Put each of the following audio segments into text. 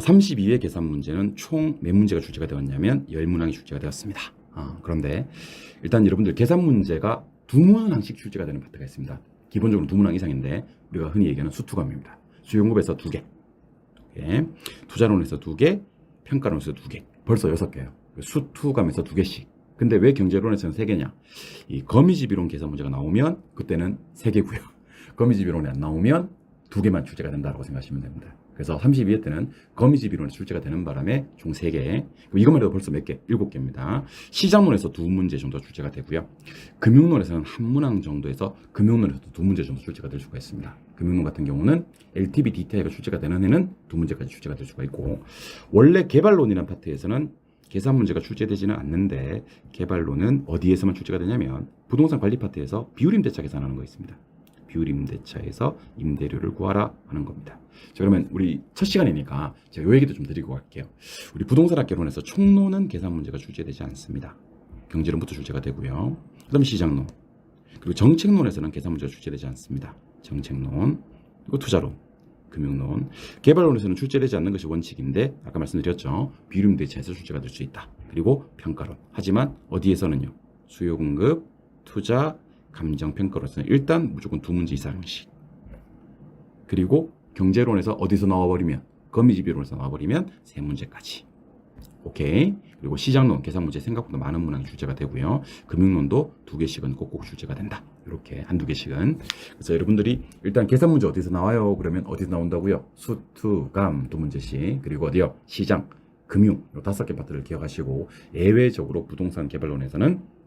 32회 계산 문제는 총 몇 문제가 출제가 되었냐면 10문항이 출제가 되었습니다. 그런데 일단 여러분들 계산 문제가 2문항씩 출제가 되는 파트가 있습니다. 기본적으로 2문항 이상인데 우리가 흔히 얘기하는 수투감입니다. 수용급에서 2개, 투자론에서 2개, 평가론에서 2개, 벌써 6개예요. 수투감에서 2개씩. 근데 왜 경제론에서는 3개냐? 이 거미집이론 계산 문제가 나오면 그때는 3개고요. 거미집이론이 안 나오면 2개만 출제가 된다고 생각하시면 됩니다. 그래서 32회 때는 거미집이론에 출제가 되는 바람에 총 3개, 이것만 해도 벌써 몇 개? 7개입니다. 시장론에서 2문제 정도 출제가 되고요. 금융론에서는 1문항 정도에서 금융론에서도 2문제 정도 출제가 될 수가 있습니다. 금융론 같은 경우는 LTV, DTI가 출제가 되는 해는 2문제까지 출제가 될 수가 있고, 원래 개발론이라는 파트에서는 계산 문제가 출제되지는 않는데 개발론은 어디에서만 출제가 되냐면 부동산 관리 파트에서 비율임대차 계산하는 거 있습니다. 비율임대차에서 임대료를 구하라 하는 겁니다. 자, 그러면 우리 첫 시간이니까 제가 요 얘기도 좀 드리고 갈게요. 우리 부동산학개론에서 총론은 계산 문제가 출제되지 않습니다. 경제론부터 출제가 되고요. 그 다음에 시장론, 그리고 정책론에서는 계산 문제가 출제되지 않습니다. 정책론, 그리고 투자론, 금융론, 개발론에서는 출제되지 않는 것이 원칙인데 아까 말씀드렸죠. 비율임대차에서 출제가 될 수 있다. 그리고 평가론. 하지만 어디에서는요? 수요 공급, 투자, 감정평가로서는 일단 무조건 2문제 이상씩. 그리고 경제론에서 어디서 나와버리면, 거미집이론에서 나와버리면 3문제까지. 오케이. 그리고 시장론, 계산문제 생각보다 많은 문항이 출제가 되고요. 금융론도 2개씩은 꼭꼭 출제가 된다. 이렇게 한두 개씩은. 그래서 여러분들이 일단 계산문제 어디서 나와요? 그러면 어디서 나온다고요? 수투, 감 2문제씩. 그리고 어디요? 시장, 금융 요 5개 파트를 기억하시고, 예외적으로 부동산 개발론에서는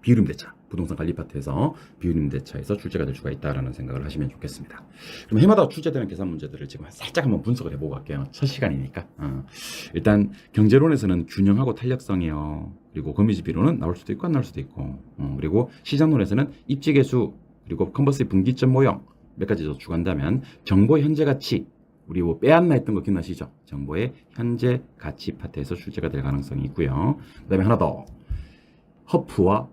비율임대차, 부동산 관리 파트에서 비율임대차에서 출제가 될 수가 있다라는 생각을 하시면 좋겠습니다. 그럼 해마다 출제되는 계산 문제들을 지금 살짝 한번 분석을 해보고 갈게요. 첫 시간이니까. 일단 경제론에서는 균형하고 탄력성이요. 그리고 거미집이론은 나올 수도 있고 안 나올 수도 있고. 그리고 시장론에서는 입지계수, 그리고 컨버스 분기점 모형 몇 가지 더 추가한다면 정보의 현재 가치, 우리 뭐 빼앗나 했던 거 기억나시죠? 정보의 현재 가치 파트에서 출제가 될 가능성이 있고요. 그 다음에 하나 더, 허프와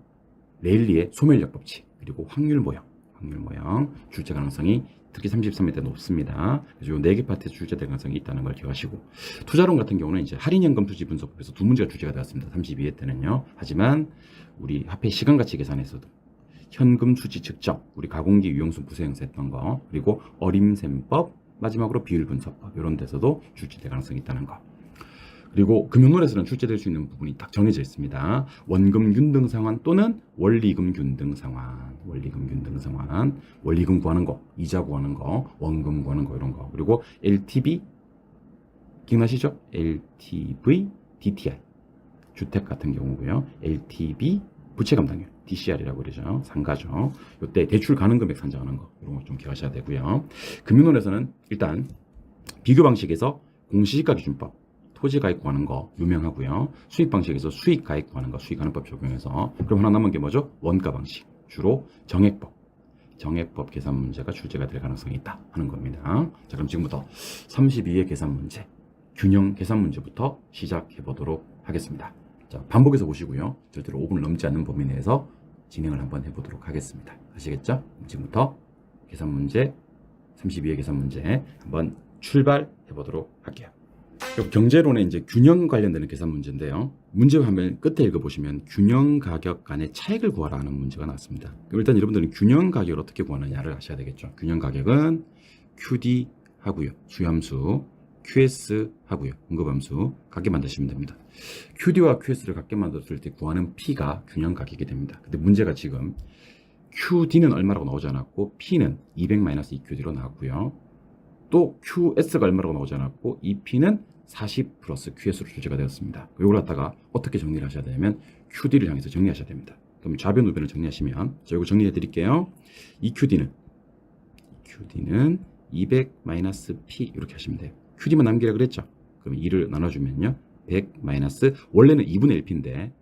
레일리의 소멸력 법칙, 그리고 확률 모형 출제 가능성이 특히 33회 때 높습니다. 그래서 이 4개 파트에 출제될 가능성이 있다는 걸 기억하시고, 투자론 같은 경우는 이제 할인연금 투지 분석법에서 2문제가 출제가 되었습니다. 32회 때는요. 하지만 우리 화폐 시간가치 계산에서도 현금 수지 측정, 우리 가공기 유용수 부세형사 했던 거, 그리고 어림셈법, 마지막으로 비율 분석법 이런 데서도 출제될 가능성이 있다는 거. 그리고 금융론에서는 출제될 수 있는 부분이 딱 정해져 있습니다. 원금 균등 상환 또는 원리금 균등 상환, 원리금 구하는 거, 이자 구하는 거, 원금 구하는 거 이런 거. 그리고 LTV 기억나시죠? LTV, DTI 주택 같은 경우고요. LTV 부채 감당률, DCR이라고 그러죠. 상가죠. 이때 대출 가능 금액 산정하는 거 이런 거 좀 기억하셔야 되고요. 금융론에서는 일단 비교 방식에서 공시지가 기준법, 토지 가액 구하는 거 유명하고요. 수익 방식에서 수익 가액 구하는 거, 수익하는법 적용해서. 그럼 하나 남은 게 뭐죠? 원가 방식. 주로 정액법 계산 문제가 출제가 될 가능성이 있다 하는 겁니다. 자, 그럼 지금부터 32의 계산 문제, 균형 계산 문제부터 시작해 보도록 하겠습니다. 자, 반복해서 보시고요. 절대로 5분을 넘지 않는 범위 내에서 진행을 한번 해보도록 하겠습니다. 아시겠죠? 지금부터 계산 문제, 32의 계산 문제 한번 출발해 보도록 할게요. 경제론의 이제 균형 관련되는 계산 문제인데요. 문제 화면 끝에 읽어보시면 균형 가격 간의 차익을 구하라 하는 문제가 나왔습니다. 일단 여러분들은 균형 가격을 어떻게 구하느냐를 아셔야 되겠죠. 균형 가격은 QD 하고요. 수함수, QS 하고요. 응급함수 같게 만드시면 됩니다. QD와 QS를 같게 만들었을 때 구하는 P가 균형 가격이 됩니다. 근데 문제가 지금 QD는 얼마라고 나오지 않았고 P는 200-2QD로 나왔고요. 또 QS가 얼마라고 나오지 않았고 이 P는 40 플러스 QS로 출제가 되었습니다. 이걸 갖다가 어떻게 정리를 하셔야 되냐면 QD를 향해서 정리하셔야 됩니다. 그럼 좌변 우변을 정리하시면, 자, 이거 정리해 드릴게요. 이 QD는 200-P 이렇게 하시면 돼요. QD만 남기라 그랬죠. 그럼 2를 나눠주면요 100 마이너스, 원래는 2분의 1P인데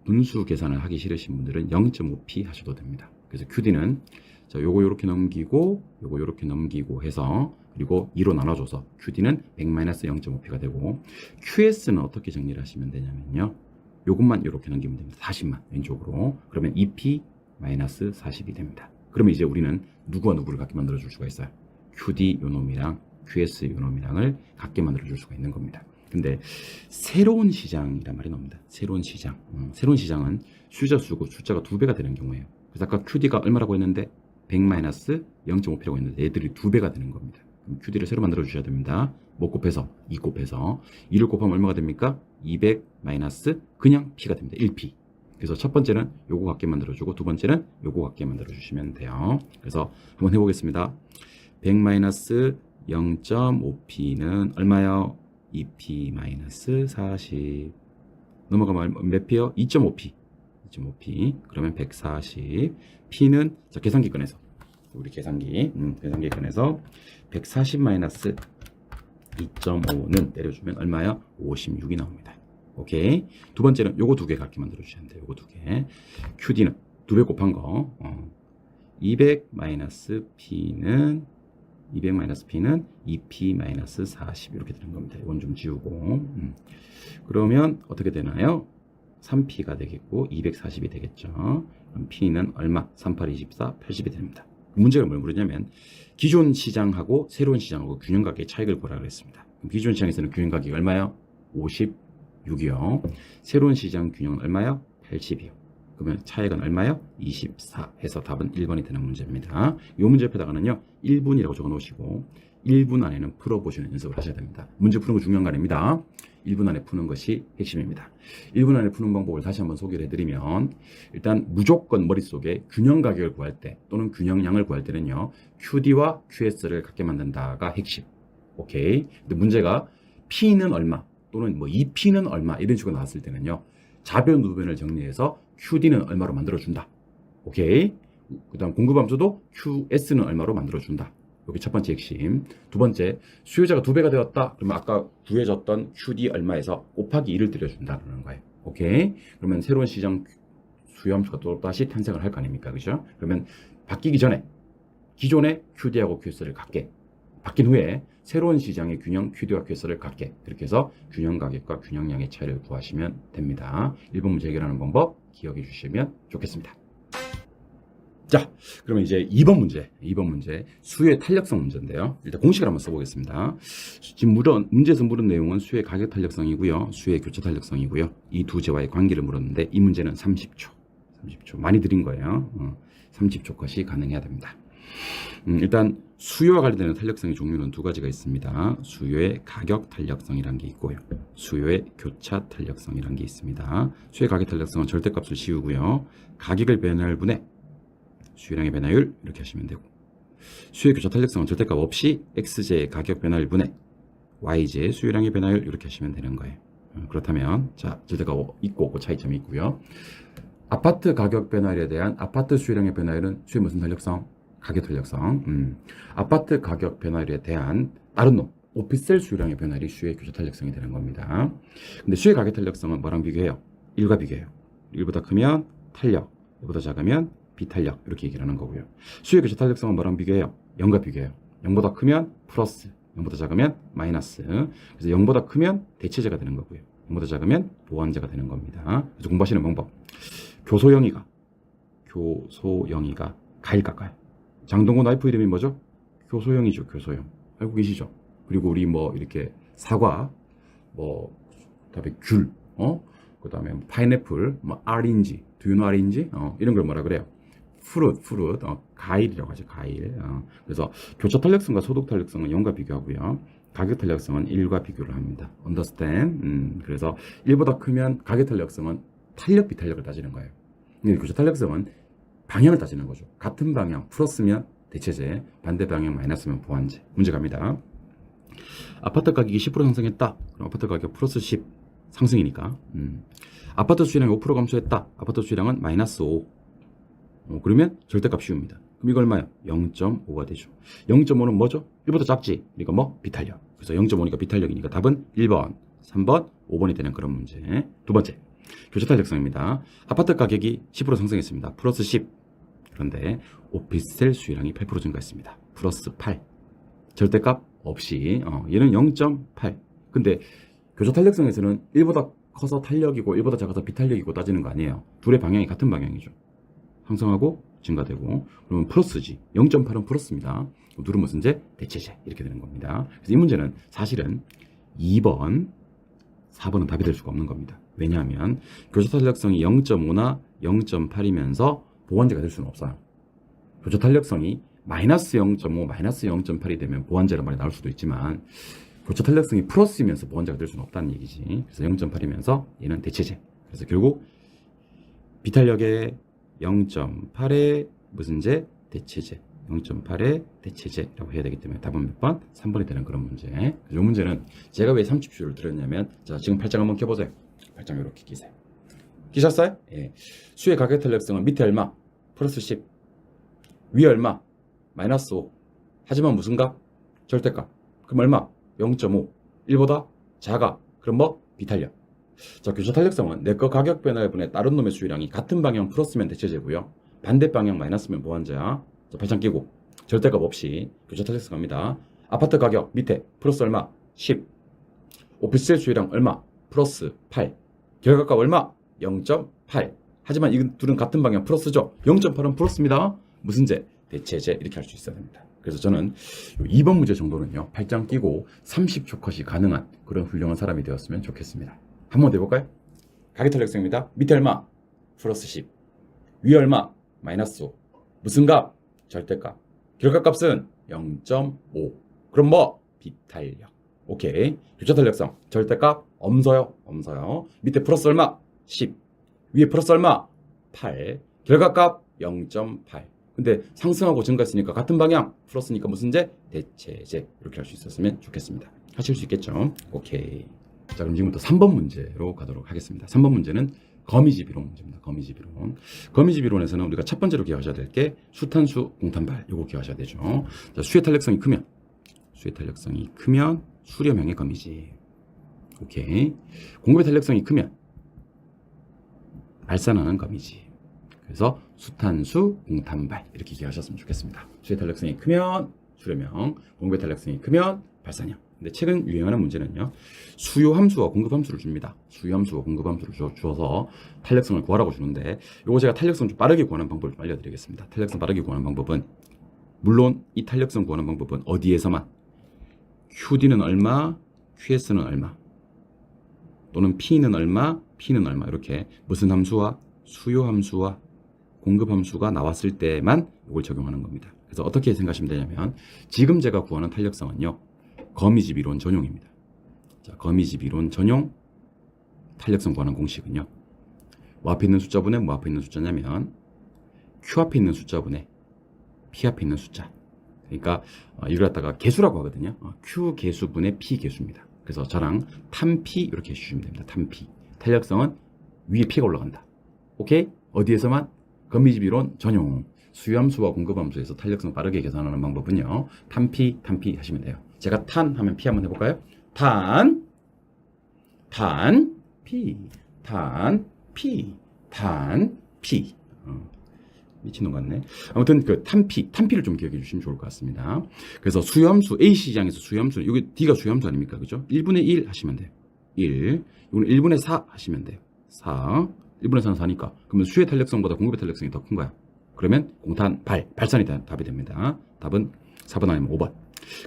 분수 계산을 하기 싫으신 분들은 0.5P 하셔도 됩니다. 그래서 QD는 자, 요거 요렇게 넘기고 요거 요렇게 넘기고 해서, 그리고 2로 나눠줘서 QD는 100-0.5P가 되고, QS는 어떻게 정리를 하시면 되냐면요, 요것만 이렇게 넘기면 됩니다. 40만 왼쪽으로. 그러면 2P-40이 됩니다. 그러면 이제 우리는 누구와 누구를 같게 만들어 줄 수가 있어요. QD 요놈이랑 QS 요놈이랑을 같게 만들어줄 수가 있는 겁니다. 근데 새로운 시장이란 말이 나옵니다. 새로운 시장. 새로운 시장은 수요자 수고 숫자가 2배가 되는 경우예요. 그래서 아까 QD가 얼마라고 했는데 100-0.5P라고 했는데 얘들이 2배가 되는 겁니다. 그럼 QD를 새로 만들어 주셔야 됩니다. 뭐 곱해서 2 곱해서 2를 곱하면 얼마가 됩니까? 200 마이너스 그냥 P가 됩니다. 1P. 그래서 첫 번째는 요거 같게 만들어주고 두 번째는 요거 같게 만들어주시면 돼요. 그래서 한번 해보겠습니다. 100-0.5P는 얼마요? 2P 40 넘어가면 몇 P요? 2.5P 2.5P 그러면 140 P는 자 계산기 꺼내서 우리 계산기 꺼내서 140 2.5는 때려주면 얼마요? 56이 나옵니다. 오케이. 두 번째는 요거 2개 같게 만들어 주셔야 돼요. 요거 2개. QD는 2배 곱한 거 200 P는 2P 40 이렇게 되는 겁니다. 이건 좀 지우고 그러면 어떻게 되나요? 3P가 되겠고 240이 되겠죠. 그럼 P는 얼마? 38, 24, 80이 됩니다. 문제가 뭘 물으냐면 기존 시장하고 새로운 시장하고 균형가격의 차익을 보라 그랬습니다. 그럼 기존 시장에서는 균형가격이 얼마요? 56이요. 새로운 시장 균형은 얼마요? 80이요. 그러면 차액은 얼마요? 24 해서 답은 1번이 되는 문제입니다. 이 문제표에다가는요 1분이라고 적어 놓으시고 1분 안에는 풀어보시는 연습을 하셔야 됩니다. 문제 푸는 거 중요한 거 아닙니다. 1분 안에 푸는 것이 핵심입니다. 1분 안에 푸는 방법을 다시 한번 소개를 해드리면 일단 무조건 머릿속에 균형 가격을 구할 때 또는 균형량을 구할 때는요 QD와 QS를 같게 만든다가 핵심. 오케이. 근데 문제가 P는 얼마 또는 뭐 2P는 얼마 이런 식으로 나왔을 때는요 좌변 우변을 정리해서 QD는 얼마로 만들어준다. 오케이. 그 다음 공급함수도 QS는 얼마로 만들어준다. 여기 첫 번째 핵심. 두 번째, 수요자가 2배가 되었다. 그러면 아까 구해졌던 QD 얼마에서 곱하기 2를 들여준다는 거예요. 오케이. 그러면 새로운 시장 수요함수가 또 다시 탄생을 할 거 아닙니까? 그죠? 그러면 바뀌기 전에 기존의 QD하고 QS를 갖게, 바뀐 후에 새로운 시장의 균형 QD와 QS를 갖게, 그렇게 해서 균형 가격과 균형량의 차이를 구하시면 됩니다. 1번 문제 해결하는 방법 기억해 주시면 좋겠습니다. 자, 그러면 이제 2번 문제 수요의 탄력성 문제인데요. 일단 공식을 한번 써보겠습니다. 지금 문제에서 물은 내용은 수요의 가격 탄력성이고요, 수요의 교차 탄력성이고요. 이 두 재와의 관계를 물었는데 이 문제는 30초 많이 드린 거예요. 30초 컷이 가능해야 됩니다. 일단 수요와 관련되는 탄력성의 종류는 두 가지가 있습니다. 수요의 가격 탄력성이라는 게 있고요, 수요의 교차 탄력성이라는 게 있습니다. 수요의 가격 탄력성은 절대값을 씌우고요, 가격을 변할 분에 수요량의 변화율 이렇게 하시면 되고, 수요의 교차 탄력성은 절대값 없이 x제의 가격 변화율 분의 y제의 수요량의 변화율 이렇게 하시면 되는 거예요. 그렇다면 자 절대값 있고 없고 차이점이 있고요. 아파트 가격 변화율에 대한 아파트 수요량의 변화율은 수요의 무슨 탄력성? 가격 탄력성. 아파트 가격 변화율에 대한 다른 놈 오피스텔 수요량의 변화율이 수요의 교차 탄력성이 되는 겁니다. 근데 수요의 가격 탄력성은 뭐랑 비교해요? 1과 비교해요. 1보다 크면 탄력, 1보다 작으면 비탄력 이렇게 얘기를 하는 거고요. 수요의 교차 탄력성은 뭐랑 비교해요? 0과 비교해요. 0보다 크면 플러스, 0보다 작으면 마이너스. 그래서 0보다 크면 대체제가 되는 거고요, 0보다 작으면 보완제가 되는 겁니다. 그래서 공부하시는 방법, 교소영이가 가일까요? 장동건 와이프 이름이 뭐죠? 교소영이죠. 교소영 알고 계시죠? 그리고 우리 뭐 이렇게 사과, 뭐 그다음에 귤, 그다음에 파인애플, 뭐 아린지, do you know 아린지? 이런 걸 뭐라 그래요? 프루트, 가일이라고 하죠. 가일. 그래서 교차 탄력성과 소득 탄력성은 0과 비교하고요, 가격 탄력성은 1과 비교를 합니다. understand? 그래서 1보다 크면 가격 탄력성은 탄력, 비탄력을 따지는 거예요. 근데 교차 탄력성은 방향을 따지는 거죠. 같은 방향 플러스면 대체제, 반대 방향 마이너스면 보완제. 문제 갑니다. 아파트 가격이 10% 상승했다. 그럼 아파트 가격 플러스 10 상승이니까. 아파트 수요량이 5% 감소했다. 아파트 수요량은 마이너스 5. 그러면 절대값 씌웁니다. 그럼 이거 얼마예요? 0.5가 되죠. 0.5는 뭐죠? 1보다 작지. 그러니까 뭐? 비탄력. 그래서 0.5니까 비탄력이니까 답은 1번, 3번, 5번이 되는 그런 문제. 두 번째, 교차 탄력성입니다. 아파트 가격이 10% 상승했습니다. 플러스 10. 그런데 오피스텔 수요량이 8% 증가했습니다. 플러스 8. 절대값 없이 얘는 0.8. 근데 교차 탄력성에서는 1보다 커서 탄력이고 1보다 작아서 비탄력이고 따지는 거 아니에요. 둘의 방향이 같은 방향이죠. 상승하고 증가되고, 그러면 플러스지. 0.8은 플러스입니다. 누르면 무슨제? 대체제. 이렇게 되는 겁니다. 그래서 이 문제는 사실은 2번, 4번은 답이 될 수가 없는 겁니다. 왜냐하면 교차 탄력성이 0.5나 0.8이면서 보완제가 될 수는 없어요. 교차 탄력성이 마이너스 0.5, 마이너스 0.8이 되면 보완제란 말이 나올 수도 있지만 교차 탄력성이 플러스이면서 보완제가 될 수는 없다는 얘기지. 그래서 0.8이면서 얘는 대체제. 그래서 결국 비탄력의 0.8의 무슨 제? 대체제. 0.8의 대체제라고 해야 되기 때문에 답은 몇 번? 3번이 되는 그런 문제. 이 문제는 제가 왜 30초를 드렸냐면, 자, 지금 8장 한번 켜보세요. 8장 이렇게 끼세요. 끼셨어요? 예. 수의 가격 탄력성은 밑에 얼마? 플러스 10. 위에 얼마? 마이너스 5. 하지만 무슨 값? 절대값. 그럼 얼마? 0.5. 1보다 작아. 그럼 뭐? 비탄력. 자, 교차 탄력성은 내 거 가격 변화분의 다른 놈의 수유량이 같은 방향 플러스면 대체제고요. 반대 방향 마이너스면 보완제야. 자, 8장 끼고 절대값 없이 교차 탄력성 갑니다. 아파트 가격 밑에 플러스 얼마? 10. 오피스텔 수유량 얼마? 플러스 8. 결과값 얼마? 0.8. 하지만 이 둘은 같은 방향 플러스죠. 0.8은 플러스입니다. 무슨 제? 대체제. 이렇게 할 수 있어야 됩니다. 그래서 저는 2번 문제 정도는요, 8장 끼고 30초 컷이 가능한 그런 훌륭한 사람이 되었으면 좋겠습니다. 한번 해볼까요? 가격 탄력성입니다. 밑에 얼마? 플러스 10. 위에 얼마? 마이너스 5. 무슨 값? 절대값. 결과값은 0.5. 그럼 뭐? 비탄력. 오케이. 교차 탄력성. 절대값 엄서요. 엄서요. 밑에 플러스 얼마? 10. 위에 플러스 얼마? 8. 결과값 0.8. 근데 상승하고 증가했으니까 같은 방향. 플러스니까 무슨 제? 대체제. 이렇게 할 수 있었으면 좋겠습니다. 하실 수 있겠죠? 오케이. 자, 그럼 지금부터 3번 문제로 가도록 하겠습니다. 3번 문제는 거미집 이론 문제입니다. 거미집 이론. 거미집 이론에서는 우리가 첫 번째로 기억하셔야 될 게 수탄수, 공탄발. 요거 기억하셔야 되죠. 자, 수의 탄력성이 크면 수렴형의 거미집. 오케이. 공급의 탄력성이 크면 발산하는 거미집. 그래서 수탄수, 공탄발 이렇게 기억하셨으면 좋겠습니다. 수의 탄력성이 크면 수렴형, 공급의 탄력성이 크면 발산형. 근데 최근 유행하는 문제는요, 수요 함수와 공급 함수를 줍니다. 수요 함수와 공급 함수를 주어서 탄력성을 구하라고 주는데, 요거 제가 탄력성 좀 빠르게 구하는 방법을 좀 알려드리겠습니다. 탄력성 빠르게 구하는 방법은, 물론 이 탄력성 구하는 방법은 어디에서만 QD는 얼마, QS는 얼마, 또는 P는 얼마, P는 얼마, 이렇게 무슨 함수와 수요 함수와 공급 함수가 나왔을 때만 이걸 적용하는 겁니다. 그래서 어떻게 생각하시면 되냐면, 지금 제가 구하는 탄력성은요, 거미집 이론 전용입니다. 자, 거미집 이론 전용 탄력성 구하는 공식은요, 뭐 앞에 있는 숫자분의 뭐 앞에 있는 숫자냐면 Q 앞에 있는 숫자분의 P 앞에 있는 숫자. 그러니까 이걸 갖다가 개수라고 하거든요. Q 개수분의 P 개수입니다. 그래서 저랑 탄P 이렇게 해주시면 됩니다. 탄P. 탄력성은 위에 P가 올라간다. 오케이? 어디에서만? 거미집 이론 전용. 수요함수와 공급함수에서 탄력성 빠르게 계산하는 방법은요, 탄P 하시면 돼요. 제가 탄 하면 P 한번 해볼까요? 탄 P. 미친놈 같네. 아무튼 그 탄P를 좀 기억해 주시면 좋을 것 같습니다. 그래서 수요함수, A시장에서 수요함수, 여기 D가 수요함수 아닙니까? 그죠? 1분의 1 하시면 돼요. 1. 이거는 1분의 4 하시면 돼요. 4. 1분의 4는 4니까. 그러면 수의 탄력성보다 공급의 탄력성이 더 큰 거야. 그러면 공탄, 발산이 답이 됩니다. 답은 4번 아니면 5번.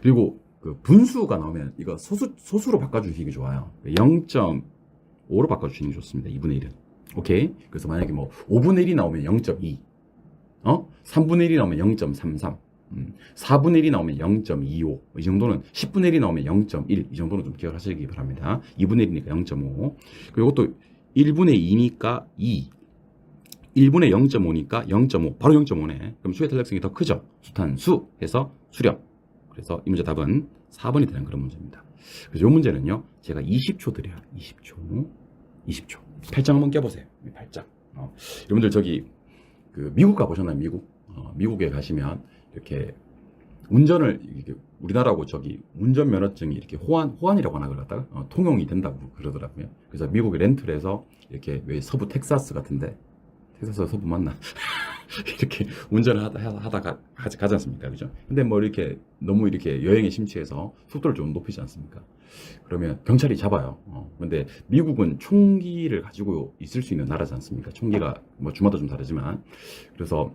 그리고 그 분수가 나오면 이거 소수로 바꿔주시기 좋아요. 0.5로 바꿔주시는 게 좋습니다. 2분의 1은. 오케이. 그래서 만약에 뭐 5분의 1이 나오면 0.2. 3분의 1이 나오면 0.33. 4분의 1이 나오면 0.25. 이 정도는 10분의 1이 나오면 0.1. 이 정도는 좀 기억하시기 바랍니다. 2분의 1이니까 0.5. 그리고 또 1분의 2니까 2. 1분의 0.5니까 0.5. 바로 0.5네. 그럼 수의 탄력성이 더 크죠? 수탄수 해서 수렴. 그래서 이 문제 답은 4번이 되는 그런 문제입니다. 그래서 이 문제는요, 제가 20초 드려요. 20초. 8장 한번 껴보세요. 8장. 여러분들 저기 그 미국 가보셨나요? 미국에 가시면 이렇게 운전을 이렇게 우리나라하고 저기 운전면허증이 이렇게 호환이라고 하나 그러다가 통용이 된다고 그러더라고요. 그래서 미국에 렌트를 해서 이렇게 왜 서부 텍사스 같은데, 텍사스가 서부 맞나? 이렇게 운전을 하다가 가지 않습니까? 그죠? 근데 뭐 이렇게 너무 이렇게 여행에 심취해서 속도를 좀 높이지 않습니까? 그러면 경찰이 잡아요. 근데 미국은 총기를 가지고 있을 수 있는 나라지 않습니까? 총기가 뭐 주마다 좀 다르지만. 그래서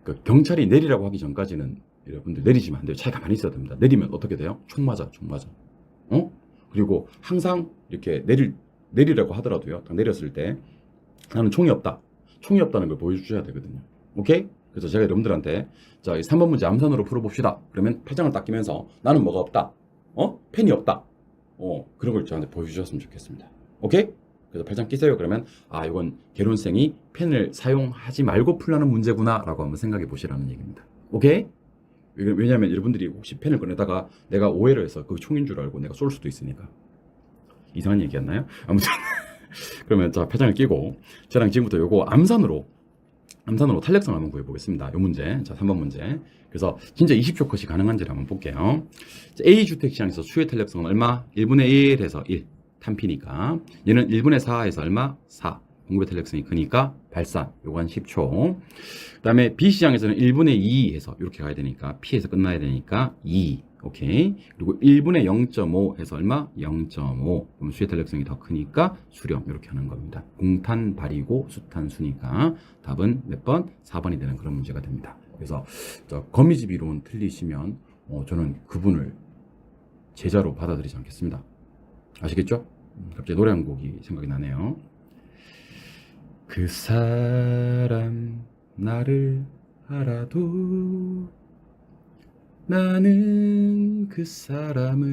그 경찰이 내리라고 하기 전까지는 여러분들 내리시면 안 돼요. 차에 가만히 있어야 됩니다. 내리면 어떻게 돼요? 총 맞아. 그리고 항상 이렇게 내리라고 하더라도요. 딱 내렸을 때 나는 총이 없다. 총이 없다는 걸 보여주셔야 되거든요. 오케이? 그래서 제가 여러분들한테 자, 3번 문제 암산으로 풀어봅시다. 그러면 팔짱을 딱 끼면서 나는 뭐가 없다. 펜이 없다. 그런 걸 저한테 보여주셨으면 좋겠습니다. 오케이? 그래서 팔짱 끼세요. 그러면 이건 개론생이 펜을 사용하지 말고 풀라는 문제구나 라고 한번 생각해 보시라는 얘기입니다. 오케이? 왜냐하면 여러분들이 혹시 펜을 꺼내다가 내가 오해를 해서 그 총인 줄 알고 내가 쏠 수도 있으니까. 이상한 얘기였나요? 아무튼 그러면 자, 팔짱을 끼고 저랑 지금부터 요거 암산으로 탄력성 한번 구해보겠습니다. 요 문제. 자, 3번 문제. 그래서 진짜 20초 컷이 가능한지를 한번 볼게요. 자, A 주택시장에서 수의 탄력성은 얼마? 1분의 1에서 1. 탄피니까. 얘는 1분의 4에서 얼마? 4. 공급의 탄력성이 크니까 발산. 요거 한 10초. 그 다음에 B시장에서는 1분의 2에서 이렇게 가야 되니까 P에서 끝나야 되니까 2. 오케이. 그리고 1분의 0.5 해서 얼마? 0.5. 그럼 수의 탄력성이 더 크니까 수렴. 이렇게 하는 겁니다. 공탄 발이고 수탄 수니까 답은 몇 번? 4번이 되는 그런 문제가 됩니다. 그래서 거미집 이론 틀리시면 저는 그분을 제자로 받아들이지 않겠습니다. 아시겠죠? 갑자기 노래 한 곡이 생각이 나네요. 그 사람 나를 알아도 나는 그 사람을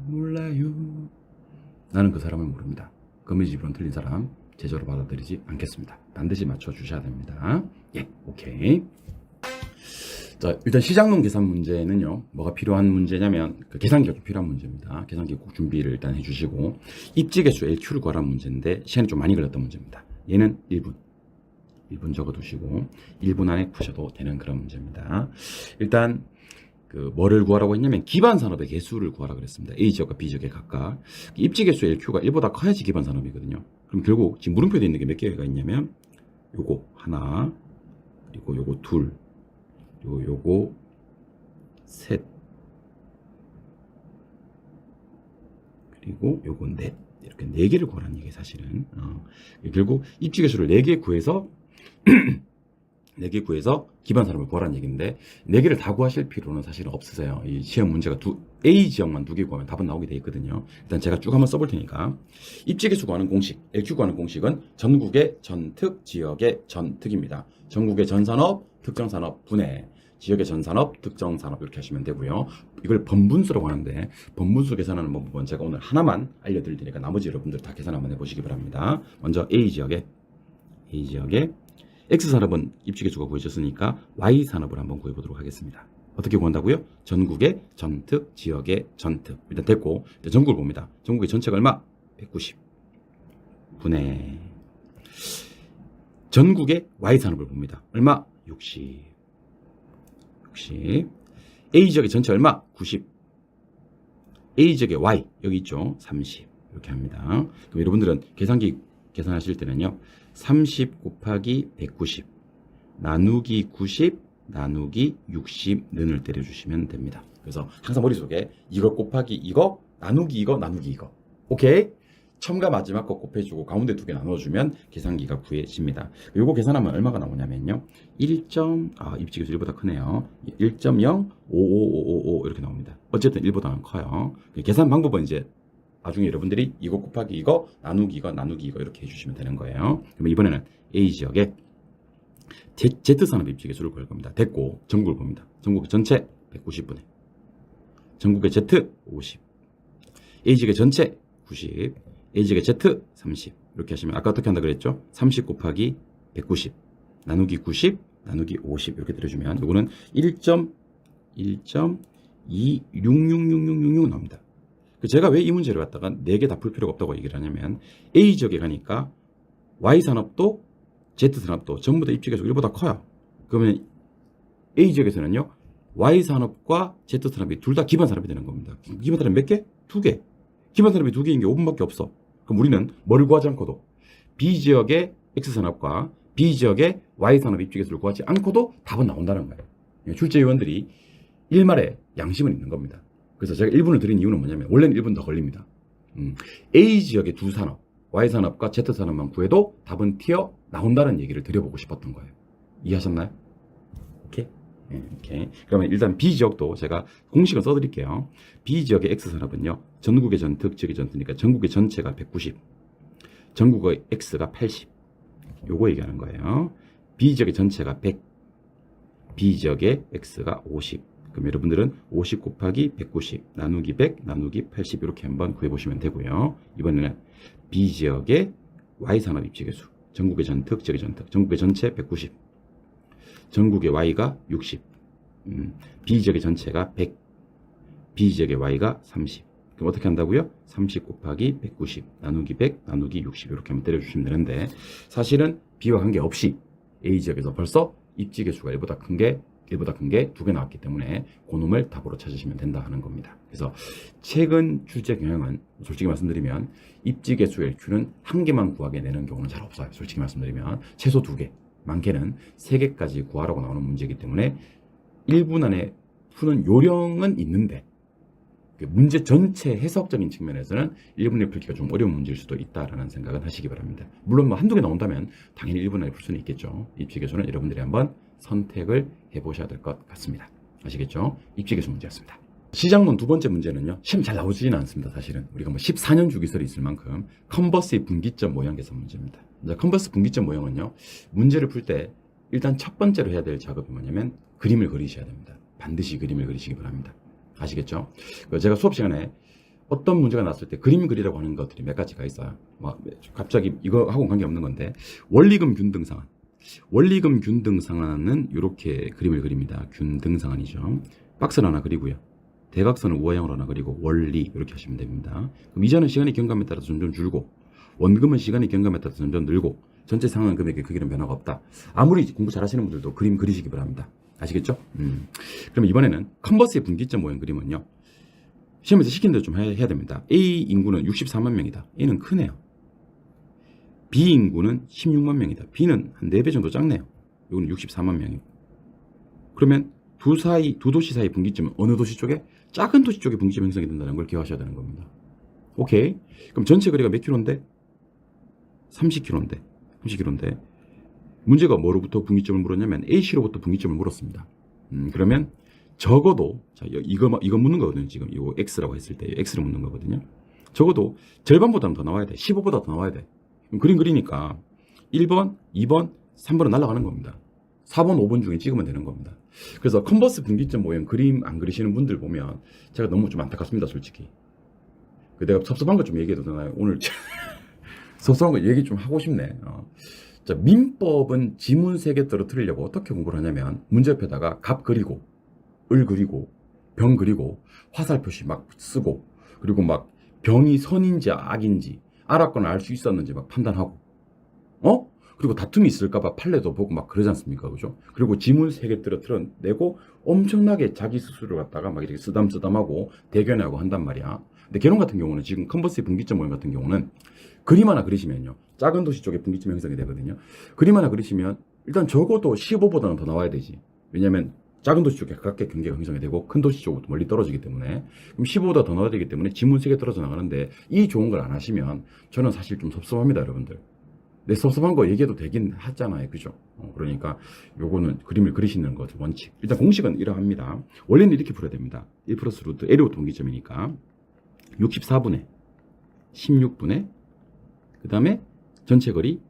몰라요. 나는 그 사람을 모릅니다. 거미집으로는 틀린 사람 제자로 받아들이지 않겠습니다. 반드시 맞춰주셔야 됩니다. 예, 오케이. 자, 일단 시장론 계산 문제는요, 뭐가 필요한 문제냐면, 그 계산기가 필요한 문제입니다. 계산기 꼭 준비를 일단 해주시고, 입지개수 LQ를 구하라는 문제인데, 시간이 좀 많이 걸렸던 문제입니다. 얘는 1분 적어두시고, 1분 안에 푸셔도 되는 그런 문제입니다. 일단, 뭐를 구하라고 했냐면, 기반산업의 개수를 구하라 그랬습니다. A지역과 B지역에 각각. 입지개수 LQ가 1보다 커야지 기반산업이거든요. 그럼 결국, 지금 물음표에 있는 게 몇 개가 있냐면, 요거 하나, 그리고 요거 둘, 그리고 요거 셋, 그리고 요거 넷, 이렇게 4개를 구하라는 얘기예요. 사실은 결국 입지개수를 4개 구해서 4개 구해서 기반산업을 구하라는 얘기인데 4개를 다 구하실 필요는 사실은 없으세요. 이 시험 문제가 A 지역만 2개 구하면 답은 나오게 돼 있거든요. 일단 제가 쭉 한번 써볼 테니까, 입지개수 구하는 공식, LQ 구하는 공식은 전국의 전특, 지역의 전특입니다. 전국의 전산업, 특정산업 분해, 지역의 전산업, 특정산업 이렇게 하시면 되고요. 이걸 번분수라고 하는데, 번분수 계산하는 방법은 제가 오늘 하나만 알려드릴 테니까 나머지 여러분들 다 계산 한번 해보시기 바랍니다. 먼저 A지역에 X산업은 입지개수가 구해졌으니까 Y산업을 한번 구해보도록 하겠습니다. 어떻게 구한다고요? 전국의 전특, 지역의 전특. 일단 됐고, 전국을 봅니다. 전국의 전체가 얼마? 190 분의 전국의 Y산업을 봅니다. 얼마? 60. A지역의 전체 얼마? 90. A지역의 Y 여기 있죠? 30. 이렇게 합니다. 그럼 여러분들은 계산기 계산하실 때는요, 30 곱하기 190 나누기 90 나누기 60 는을 때려주시면 됩니다. 그래서 항상 머릿속에 이거 곱하기 이거 나누기 이거 나누기 이거. 오케이? 처음과 마지막 거 곱해주고 가운데 2개 나눠주면 계산기가 구해집니다. 요거 계산하면 얼마가 나오냐면요, 입지개수 1보다 크네요. 1.0555555 이렇게 나옵니다. 어쨌든 1보다는 커요. 계산 방법은 이제 나중에 여러분들이 이거 곱하기 이거 나누기 이거 나누기 이거 이렇게 해주시면 되는 거예요. 그러면 이번에는 A지역에 Z산업 입지개수를 구할 겁니다. 됐고, 전국을 봅니다. 전국 전체 190분의 전국의 Z 50, A지역의 전체 90, A지역의 Z 30 이렇게 하시면, 아까 어떻게 한다 그랬죠? 30 곱하기 190 나누기 90 나누기 50 이렇게 들어주면 이거는 1.2666666 나옵니다. 제가 왜 이 문제를 갖다가 4개 다 풀 필요가 없다고 얘기를 하냐면, A지역에 가니까 Y산업도 Z산업도 전부 다 입지개수 1보다 커요. 그러면 A지역에서는요, Y산업과 Z산업이 둘 다 기반산업이 되는 겁니다. 기반산업이 몇 개? 2개. 기반산업이 2개인 게 5분밖에 없어. 그럼 우리는 뭘 구하지 않고도 B지역의 X산업과 B지역의 Y산업 입지개수를 구하지 않고도 답은 나온다는 거예요. 출제위원들이 일말의 양심은 있는 겁니다. 그래서 제가 1분을 드린 이유는 뭐냐면, 원래는 1분 더 걸립니다. A지역의 두 산업, Y산업과 Z산업만 구해도 답은 튀어 나온다는 얘기를 드려보고 싶었던 거예요. 이해하셨나요? 오케이. 오케이. 그러면 일단 B지역도 제가 공식을 써드릴게요. B지역의 X산업은요, 전국의 전특, 지역의 전특이니까 전국의 전체가 190, 전국의 X가 80. 요거 얘기하는 거예요. B지역의 전체가 100, B지역의 X가 50. 그럼 여러분들은 50 곱하기 190 나누기 100 나누기 80 이렇게 한번 구해보시면 되고요. 이번에는 B지역의 Y산업 입지계수, 전국의 전특, 지역의 전특, 전국의 전체 190, 전국의 Y가 60, B지역의 전체가 100, B지역의 Y가 30. 그럼 어떻게 한다고요? 30 곱하기 190 나누기 100 나누기 60 이렇게 한번 때려주시면 되는데, 사실은 B와 관계없이 A지역에서 벌써 입지계수가 1보다 큰 게 두 개 나왔기 때문에 그놈을 답으로 찾으시면 된다 하는 겁니다. 그래서 최근 출제 경향은 솔직히 말씀드리면 입지계수 LQ는 한 개만 구하게 내는 경우는 잘 없어요. 솔직히 말씀드리면 최소 2개, 많게는 3개까지 구하라고 나오는 문제이기 때문에 1분 안에 푸는 요령은 있는데 문제 전체 해석적인 측면에서는 1분에 풀기가 좀 어려운 문제일 수도 있다라는 생각은 하시기 바랍니다. 물론 뭐 한두 개 나온다면 당연히 1분 안에 풀 수는 있겠죠. 입지계수는 여러분들이 한번 선택을 해보셔야 될 것 같습니다. 아시겠죠? 입지계수 문제였습니다. 시장론 두 번째 문제는요, 시험 잘 나오지는 않습니다. 사실은 우리가 뭐 14년 주기설이 있을 만큼 컨버스의 분기점 모형 계산 문제입니다. 이제 컨버스 분기점 모형은요, 문제를 풀 때 일단 첫 번째로 해야 될 작업이 뭐냐면 그림을 그리셔야 됩니다. 반드시 그림을 그리시기 바랍니다. 아시겠죠? 제가 수업 시간에 어떤 문제가 났을 때 그림 그리라고 하는 것들이 몇 가지가 있어요. 막 갑자기 이거하고는 관계없는 건데, 원리금 균등상환. 원리금 균등상환은 이렇게 그림을 그립니다. 균등상환이죠. 박스를 하나 그리고요. 대각선을 우화형으로 하나 그리고 원리 이렇게 하시면 됩니다. 그럼 이자는 시간의 경감에 따라서 점점 줄고, 원금은 시간의 경감에 따라서 점점 늘고, 전체 상환 금액의 크기는 변화가 없다. 아무리 공부 잘하시는 분들도 그림 그리시기 바랍니다. 아시겠죠? 그럼 이번에는 컨버스의 분기점 모형 그림은요, 시험에서 시킨 대로 좀 해야 됩니다. A 인구는 64만 명이다. A는 크네요. B 인구는 16만 명이다. B는 한 4배 정도 작네요. 이거는 64만 명이고. 그러면 두 도시 사이 분기점은 어느 도시 쪽에? 작은 도시 쪽에 분기점 형성이 된다는 걸 기억하셔야 되는 겁니다. 오케이. 그럼 전체 거리가 몇 킬로인데? 30킬로인데. 30킬로인데. 문제가 뭐로부터 분기점을 물었냐면 A시로부터 분기점을 물었습니다. 그러면 적어도, 자, 이거 묻는 거거든요. 지금 이거 X라고 했을 때 X를 묻는 거거든요. 적어도 절반보다는 더 나와야 돼. 15보다 더 나와야 돼. 그림 그리니까 1번, 2번, 3번은 날아가는 겁니다. 4번, 5번 중에 찍으면 되는 겁니다. 그래서 컨버스 분기점 모형 그림 안 그리시는 분들 보면 제가 너무 좀 안타깝습니다, 솔직히. 내가 섭섭한 거 좀 얘기해도 되나요? 오늘 섭섭한 거 얘기 좀 하고 싶네. 자, 민법은 지문 3개 떨어뜨리려고 어떻게 공부를 하냐면 문제 옆에다가 갑 그리고, 을 그리고, 병 그리고, 화살 표시 막 쓰고, 그리고 막 병이 선인지 악인지 알았거나 알 수 있었는지 막 판단하고, 그리고 다툼이 있을까봐 판례도 보고 막 그러지 않습니까? 그죠? 그리고 지문 3개 떨어뜨려내고 엄청나게 자기 스스로 갖다가 막 이렇게 쓰담쓰담하고 대견하고 한단 말이야. 근데 개론 같은 경우는 지금 컨버스의 분기점 모형 같은 경우는 그림 하나 그리시면요, 작은 도시 쪽에 분기점 형성이 되거든요. 그림 하나 그리시면 일단 적어도 15보다는 더 나와야 되지. 왜냐면 작은 도시 쪽에 가깝게 경계가 형성이 되고 큰 도시 쪽으로 멀리 떨어지기 때문에, 그럼 15보다 더 나와야 되기 때문에 지문 3개 떨어져 나가는데 이 좋은 걸 안 하시면 저는 사실 좀 섭섭합니다, 여러분들. 내 섭섭한 거 얘기해도 되긴 하잖아요, 그죠? 그러니까 요거는 그림을 그리시는 것 원칙. 일단 공식은 이러합니다. 원래는 이렇게 풀어야 됩니다. 1 플러스 루트 L로 동기점이니까 64분의 16분의 그 다음에 전체 거리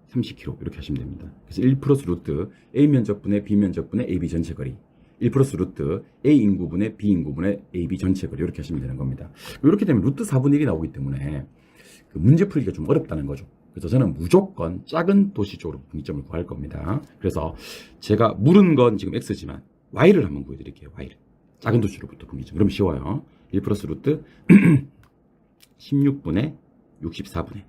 30km 이렇게 하시면 됩니다. 그래서 1 플러스 루트 A 면적분의 B 면적분의 AB 전체 거리, 1 플러스 루트 A 인구분의 B 인구분의 AB 전체 거리 이렇게 하시면 되는 겁니다. 이렇게 되면 루트 4분의 1이 나오기 때문에 그 문제 풀기가 좀 어렵다는 거죠. 그래서 저는 무조건 작은 도시 쪽으로 분기점을 구할 겁니다. 그래서 제가 물은 건 지금 X지만 Y를 한번 구해드릴게요. Y를. 작은 도시로부터 분기점. 그럼 쉬워요. 1 플러스 루트 16분의 64분의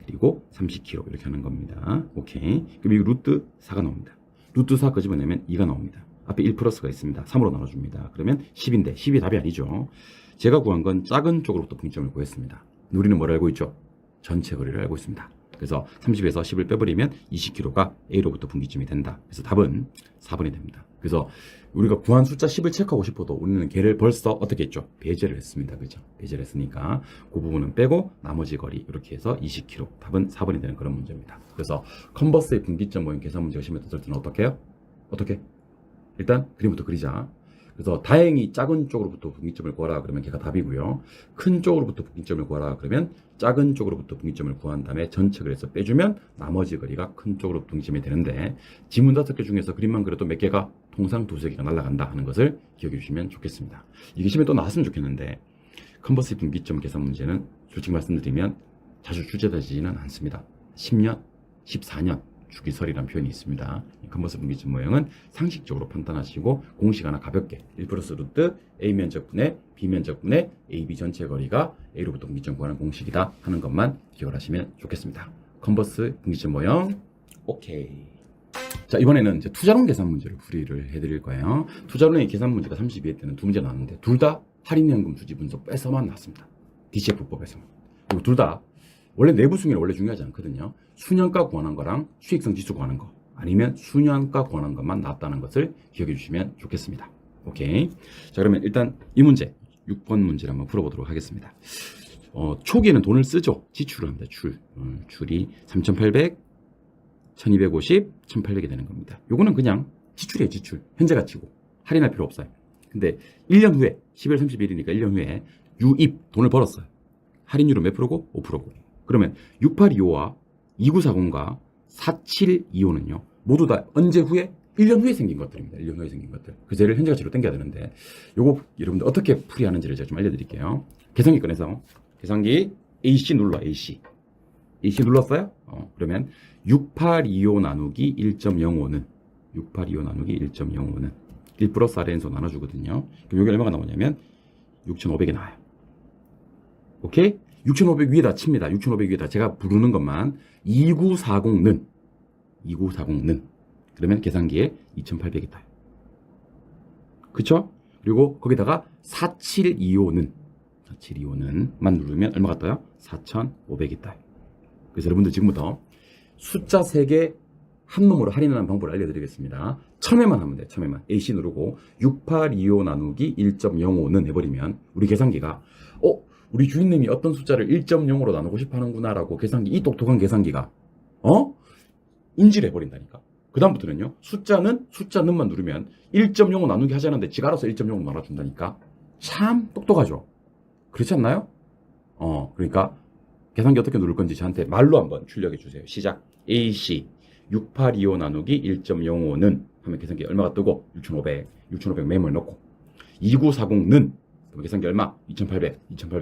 그리고 30km 이렇게 하는 겁니다. 오케이. 그럼 이 루트 4가 나옵니다. 루트 4 끄집어내면 2가 나옵니다. 앞에 1 플러스가 있습니다. 3으로 나눠줍니다. 그러면 10인데 10이 답이 아니죠. 제가 구한 건 작은 쪽으로부터 분기점을 구했습니다. 우리는 뭘 알고 있죠? 전체 거리를 알고 있습니다. 그래서 30에서 10을 빼버리면 20km가 A로부터 분기점이 된다. 그래서 답은 4번이 됩니다. 그래서 우리가 구한 숫자 10을 체크하고 싶어도 우리는 걔를 벌써 어떻게 했죠? 배제를 했습니다. 그죠? 배제를 했으니까 그 부분은 빼고 나머지 거리 이렇게 해서 20km. 답은 4번이 되는 그런 문제입니다. 그래서 컨버스의 분기점 모형 계산 문제가 시험에 떴을 때는 어떻게 해요? 어떻게? 일단 그림부터 그리자. 그래서 다행히 작은 쪽으로부터 분기점을 구하라 그러면 걔가 답이고요. 큰 쪽으로부터 분기점을 구하라 그러면 작은 쪽으로부터 분기점을 구한 다음에 전체 그래서 빼주면 나머지 거리가 큰 쪽으로 분기점이 되는데 지문 5개 중에서 그림만 그려도 몇 개가 통상 2-3개가 날아간다 하는 것을 기억해 주시면 좋겠습니다. 이게 시험에 또 나왔으면 좋겠는데 컨버스 분기점 계산 문제는 솔직히 말씀드리면 자주 출제되지는 않습니다. 10년, 14년 주기설이라는 표현이 있습니다. 컨버스 분기점 모형은 상식적으로 판단하시고 공식 하나 가볍게 1 플러스 루트 A 면적분의 B 면적분의 AB 전체 거리가 A로부터 분기점 구하는 공식이다 하는 것만 기억을 하시면 좋겠습니다. 컨버스 분기점 모형 오케이. 자, 이번에는 이제 투자론 계산 문제를 풀이를 해드릴 거예요. 투자론의 계산 문제가 32회 때는 두 문제 나왔는데 둘 다 할인연금 주지 분석 빼서만 나왔습니다. DCF법에서만. 그리고 둘 다 원래 내부 수익률은 원래 중요하지 않거든요. 수년가 구하는 거랑 수익성 지수 구하는 거 아니면 수년가 구하는 것만 나왔다는 것을 기억해 주시면 좋겠습니다. 오케이. 자, 그러면 일단 이 문제 6번 문제를 한번 풀어보도록 하겠습니다. 초기에는 돈을 쓰죠. 지출을 합니다. 출이 3,800, 1,250, 1,800이 되는 겁니다. 요거는 그냥 지출이에요. 지출. 현재 가치고 할인할 필요 없어요. 근데 1년 후에 12월 30일이니까 1년 후에 유입 돈을 벌었어요. 할인율은 몇 프로고? 5%고. 그러면 6825와 2940과 4725는요. 모두 다 언제 후에? 1년 후에 생긴 것들입니다. 1년 후에 생긴 것들. 그 죄를 현재 가치로 땡겨야 되는데 요거 여러분들 어떻게 풀이하는지를 제가 좀 알려드릴게요. 계산기 꺼내서 계산기 AC 눌러. AC 눌렀어요? 그러면 6825 나누기 1.05는 6825 나누기 1.05는 1 플러스 Rn소 나눠주거든요. 그럼 여기 얼마가 나오냐면 6,500이 나와요. 오케이? 6,500 위에다 칩니다. 6,500 위에다 제가 부르는 것만 2940는 그러면 계산기에 2,800이 따요. 그쵸? 그리고 거기다가 4725는 만 누르면 얼마가 떠요? 4,500이 따요. 그래서 여러분들 지금부터 숫자 3개 한 놈으로 할인하는 방법을 알려드리겠습니다. 처음에만 하면 돼요. 처음에만 AC 누르고 6825 나누기 1.05는 해버리면 우리 계산기가 우리 주인님이 어떤 숫자를 1.0으로 나누고 싶어 하는구나 라고 계산기, 이 똑똑한 계산기가 인지를 해버린다니까. 그 다음부터는요, 숫자는만 누르면 1.05 나누기 하자는데 지가 알아서 1.0으로 나눠준다니까. 참 똑똑하죠. 그렇지 않나요? 그러니까 계산기 어떻게 누를 건지 저한테 말로 한번 출력해 주세요. 시작. AC 6825 나누기 1.05는 하면 계산기 얼마가 뜨고 6,500 메모에 넣고 2940는 계산기 얼마? 2,800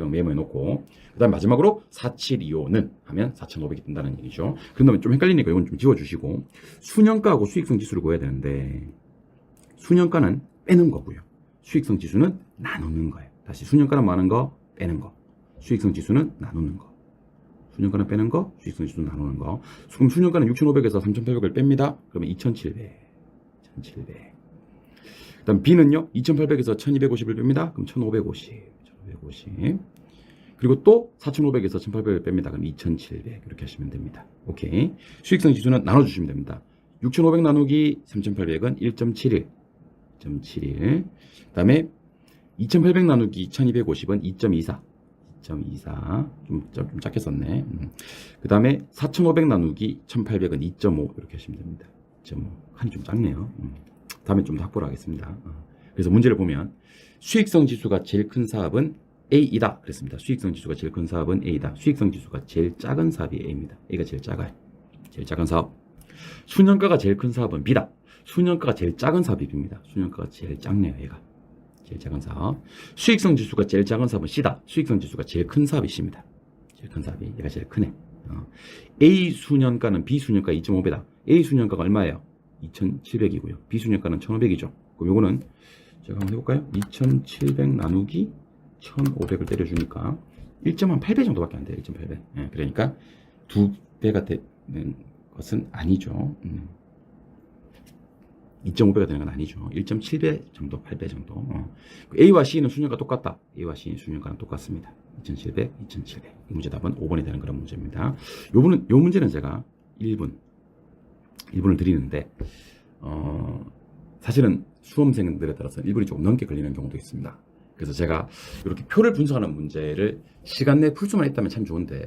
메모에 놓고 그 다음 마지막으로 4725는 하면 4,500이 뜬다는 얘기죠. 그런다면 좀 헷갈리니까 이건 좀 지워주시고 수년가하고 수익성 지수를 구해야 되는데 수년가는 빼는 거고요. 수익성 지수는 나누는 거예요. 다시 수년가는 많은 거 빼는 거, 수익성 지수는 나누는 거. 수년가는 빼는 거, 수익성 지수는 나누는 거. 그럼 수년가는 6,500에서 3,800을 뺍니다. 그러면 2,700. 그 다음 B는요, 2,800에서 1,250을 뺍니다. 그럼 1,550. 그리고 또 4,500에서 1,800을 뺍니다. 그럼 2,700. 이렇게 하시면 됩니다. 오케이. 수익성 지수는 나눠주시면 됩니다. 6,500 나누기 3,800은 1.71. 그 다음에 2,800 나누기 1,250은 2.24. 좀 작게 썼네. 그 다음에 4,500 나누기 1,800은 2.5. 이렇게 하시면 됩니다. 2.5. 칸이 좀 작네요. 다음에 좀 더 확보를 하겠습니다. 그래서 문제를 보면 수익성 지수가 제일 큰 사업은 A이다 그랬습니다. 수익성 지수가 제일 큰 사업은 A이다. 수익성 지수가 제일 작은 사업이 A입니다. A가 제일 작아요. 제일 작은 사업. 수년가가 제일 큰 사업은 B다. 수년가가 제일 작은 사업이 B입니다. 수년가가 제일 작네요. 얘가 제일 작은 사업. 수익성 지수가 제일 작은 사업은 C다. 수익성 지수가 제일 큰 사업이 C입니다. 제일 큰 사업이 얘가 제일 크네. A 수년가는 B 수년가 2.5배다. A 수년가가 얼마예요? 2,700이고요. B 수년가는 1,500이죠. 그럼 요거는 제가 한번 해볼까요? 2,700 나누기 1,500을 때려주니까 1.8배 정도밖에 안 돼요. 1.8배. 예, 그러니까 2배가 되는 것은 아니죠. 2.5배가 되는 건 아니죠. 1.7배 정도, 8배 정도. A와 C는 수년가 똑같다. A와 C는 수년가는 똑같습니다. 2,700. 이 문제 답은 5번이 되는 그런 문제입니다. 요 문제는 제가 1분을 드리는데, 사실은 수험생들에 따라서 1분이 조금 넘게 걸리는 경우도 있습니다. 그래서 제가 이렇게 표를 분석하는 문제를 시간 내에 풀 수만 있다면 참 좋은데,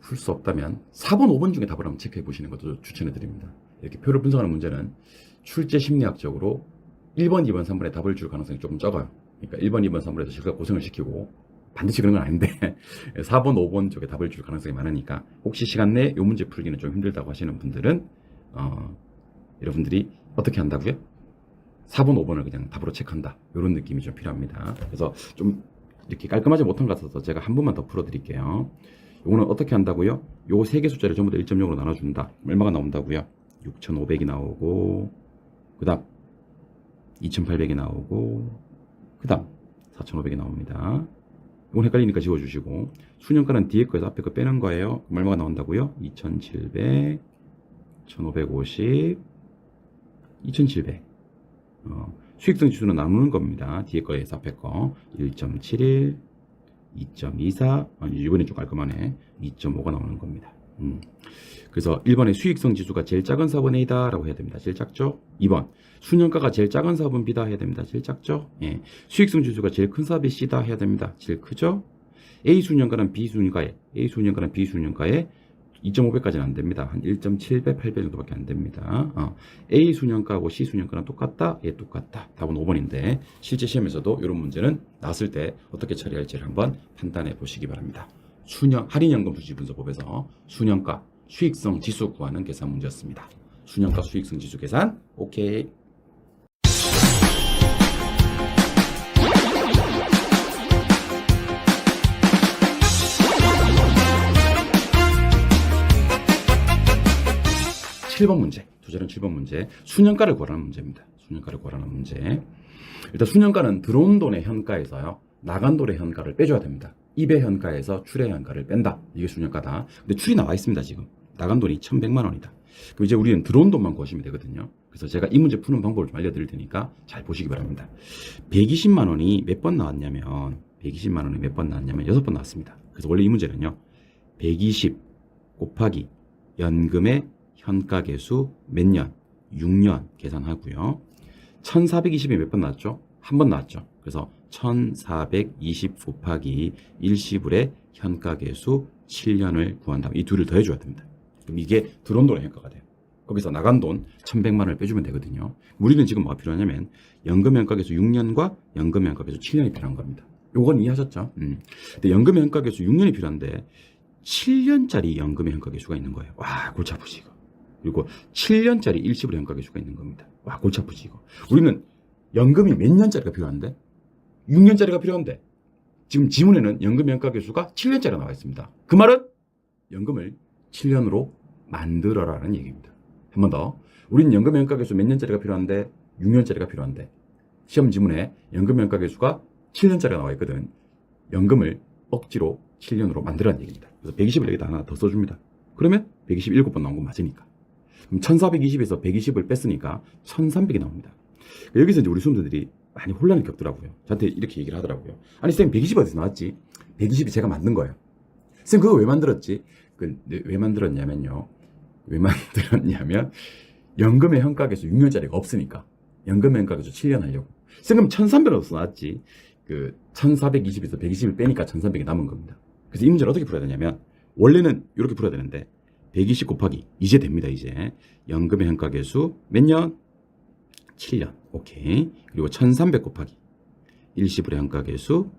풀 수 없다면 4번, 5번 중에 답을 한번 체크해 보시는 것도 추천해 드립니다. 이렇게 표를 분석하는 문제는 출제 심리학적으로 1번, 2번, 3번에 답을 줄 가능성이 조금 적어요. 그러니까 1번, 2번, 3번에서 실컷 고생을 시키고 반드시 그런 건 아닌데 4번, 5번 쪽에 답을 줄 가능성이 많으니까 혹시 시간 내에 이 문제 풀기는 좀 힘들다고 하시는 분들은 여러분들이 어떻게 한다고요? 4번, 5번을 그냥 답으로 체크한다. 이런 느낌이 좀 필요합니다. 그래서 좀 이렇게 깔끔하지 못한 것 같아서 제가 한 번만 더 풀어드릴게요. 요거는 어떻게 한다고요? 요 세 개 숫자를 전부 다 1.0으로 나눠준다. 얼마가 나온다고요? 6,500이 나오고, 그 다음 2,800이 나오고, 그 다음 4,500이 나옵니다. 이건 헷갈리니까 지워주시고, 수년가는 뒤에 거에서 앞에 거 빼는 거예요. 그럼 얼마가 나온다고요? 2,700, 1,550, 2,700. 수익성 지수는 나누는 겁니다. 뒤에 거에서 앞에 거 1.71, 2.24, 이번에 좀 깔끔하네. 2.5가 나오는 겁니다. 그래서 1번에 수익성 지수가 제일 작은 사업은 A다 라고 해야 됩니다. 제일 작죠? 2번 수년가가 제일 작은 사업은 B다 해야 됩니다. 제일 작죠? 예. 수익성 지수가 제일 큰 사업이 C다 해야 됩니다. 제일 크죠? A 수년가는 B 수년가에 2.5배까지는 안 됩니다. 한 1.7배, 8배 정도밖에 안 됩니다. A 수년가하고 C 수년가는 똑같다? 예, 똑같다. 답은 5번인데 실제 시험에서도 이런 문제는 나왔을 때 어떻게 처리할지를 한번 판단해 보시기 바랍니다. 할인연금 수지분석법에서 수년가 수익성 지수 구하는 계산 문제였습니다. 수년가 수익성 지수 계산 오케이. 7번 문제, 두절은 7번 문제, 수년가를 구하라는 문제입니다. 수년가를 구하라는 문제. 일단 수년가는 들어온 돈의 현가에서요, 나간 돈의 현가를 빼줘야 됩니다. 입의 현가에서 출의 현가를 뺀다. 이게 수년가다. 근데 출이 나와 있습니다, 지금. 나간 돈이 1,100만 원이다. 그럼 이제 우리는 들어온 돈만 구하시면 되거든요. 그래서 제가 이 문제 푸는 방법을 좀 알려드릴 테니까 잘 보시기 바랍니다. 120만 원이 몇 번 나왔냐면, 6번 나왔습니다. 그래서 원래 이 문제는요, 120 곱하기 연금의 현가계수 몇 년? 6년 계산하고요. 1420이 몇 번 나왔죠? 한 번 나왔죠. 그래서 1420 곱하기 일시불의 현가계수 7년을 구한다. 이 둘을 더해줘야 됩니다. 그럼 이게 들어온 돈의 현가가 돼요. 거기서 나간 돈 1,100만 원을 빼주면 되거든요. 우리는 지금 뭐가 필요하냐면 연금 현가계수 6년과 연금 현가계수 7년이 필요한 겁니다. 요건 이해하셨죠? 근데 연금 현가계수 6년이 필요한데 7년짜리 연금의 현가계수가 있는 거예요. 와, 골치 아프지 이거. 그리고 7년짜리 일시불의 현가계수가 있는 겁니다. 와, 골치 아프지 이거. 우리는 연금이 몇 년짜리가 필요한데? 6년짜리가 필요한데 지금 지문에는 연금 현가계수가 7년짜리가 나와 있습니다. 그 말은 연금을 7년으로 만들어라는 얘기입니다. 한 번 더. 우리는 연금 현가계수 몇 년짜리가 필요한데? 6년짜리가 필요한데 시험 지문에 연금 현가계수가 7년짜리가 나와 있거든. 연금을 억지로 7년으로 만들어라는 얘기입니다. 그래서 120을 여기다 하나 더 써줍니다. 그러면 127번 나온 건 맞으니까. 그럼 1420에서 120을 뺐으니까 1300이 나옵니다. 여기서 이제 우리 수험생들이 많이 혼란을 겪더라고요. 저한테 이렇게 얘기를 하더라고요. 아니 쌤 120 어디서 나왔지? 120이 제가 만든 거예요. 쌤 그거 왜 만들었지? 왜 만들었냐면요. 연금의 현가계수 6년짜리가 없으니까. 연금의 현가계수 7년 하려고. 쌤 그럼 1300 어디서 나왔지? 1420에서 120을 빼니까 1300이 남은 겁니다. 그래서 이 문제를 어떻게 풀어야 되냐면 원래는 이렇게 풀어야 되는데 120 곱하기 이제 됩니다. 이제 연금의 현가계수 몇 년? 7년. 오케이. 그리고 1300 곱하기 일시불의 현가계수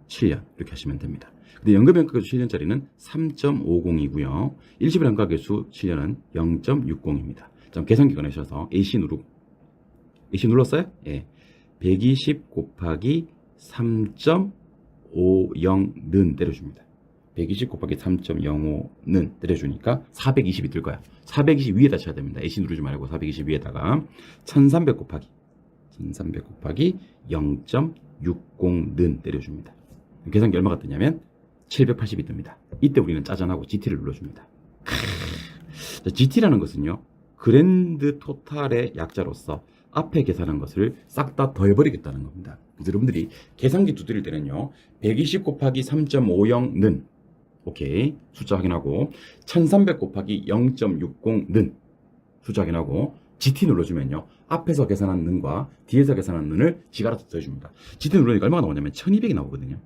7년 이렇게 하시면 됩니다. 근데 연금의 현가계수 7년짜리는 3.50이고요. 일시불의 현가계수 7년은 0.60입니다. 자, 계산기 꺼내셔서 AC 누르고 AC 눌렀어요? 예. 120 곱하기 3.50는 때려줍니다. 120 곱하기 3.05는 때려주니까 420이 뜰 거야. 420 위에다 쳐야 됩니다. AC 누르지 말고 420 위에다가 1300 곱하기 0.60는 때려줍니다. 계산기 얼마가 뜨냐면 780이 뜹니다. 이때 우리는 짜잔하고 GT를 눌러줍니다. GT라는 것은요, 그랜드 토탈의 약자로서 앞에 계산한 것을 싹 다 더해버리겠다는 겁니다. 그래서 여러분들이 계산기 두드릴 때는요, 120 곱하기 3.50는 오케이 숫자 확인하고 1300 곱하기 0.60는 숫자 확인하고 GT 눌러주면요, 앞에서 계산한 는과 뒤에서 계산한 는을 지가 알아서 더해줍니다. GT 누르니까 얼마가 나오냐면 1200이 나오거든요.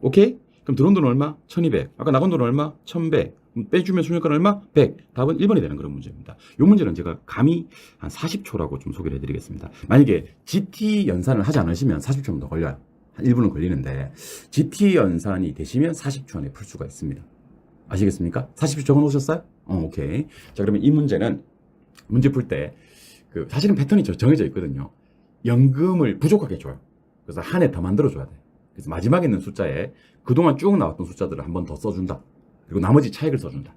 오케이? 그럼 들어온 돈 얼마? 1200. 아까 나간 돈 얼마? 1100. 빼주면 순위가는 얼마? 100. 답은 1번이 되는 그런 문제입니다. 이 문제는 제가 감히 한 40초라고 좀 소개를 해드리겠습니다. 만약에 GT 연산을 하지 않으시면 40초는 더 걸려요. 한 1분은 걸리는데 GT 연산이 되시면 40초 안에 풀 수가 있습니다. 아시겠습니까? 40초 적어 놓으셨어요? 오케이. 자, 그러면 이 문제는 문제 풀 때 사실은 패턴이 정해져 있거든요. 연금을 부족하게 줘요. 그래서 한 해 더 만들어줘야 돼. 그래서 마지막에 있는 숫자에 그동안 쭉 나왔던 숫자들을 한 번 더 써준다. 그리고 나머지 차액을 써준다.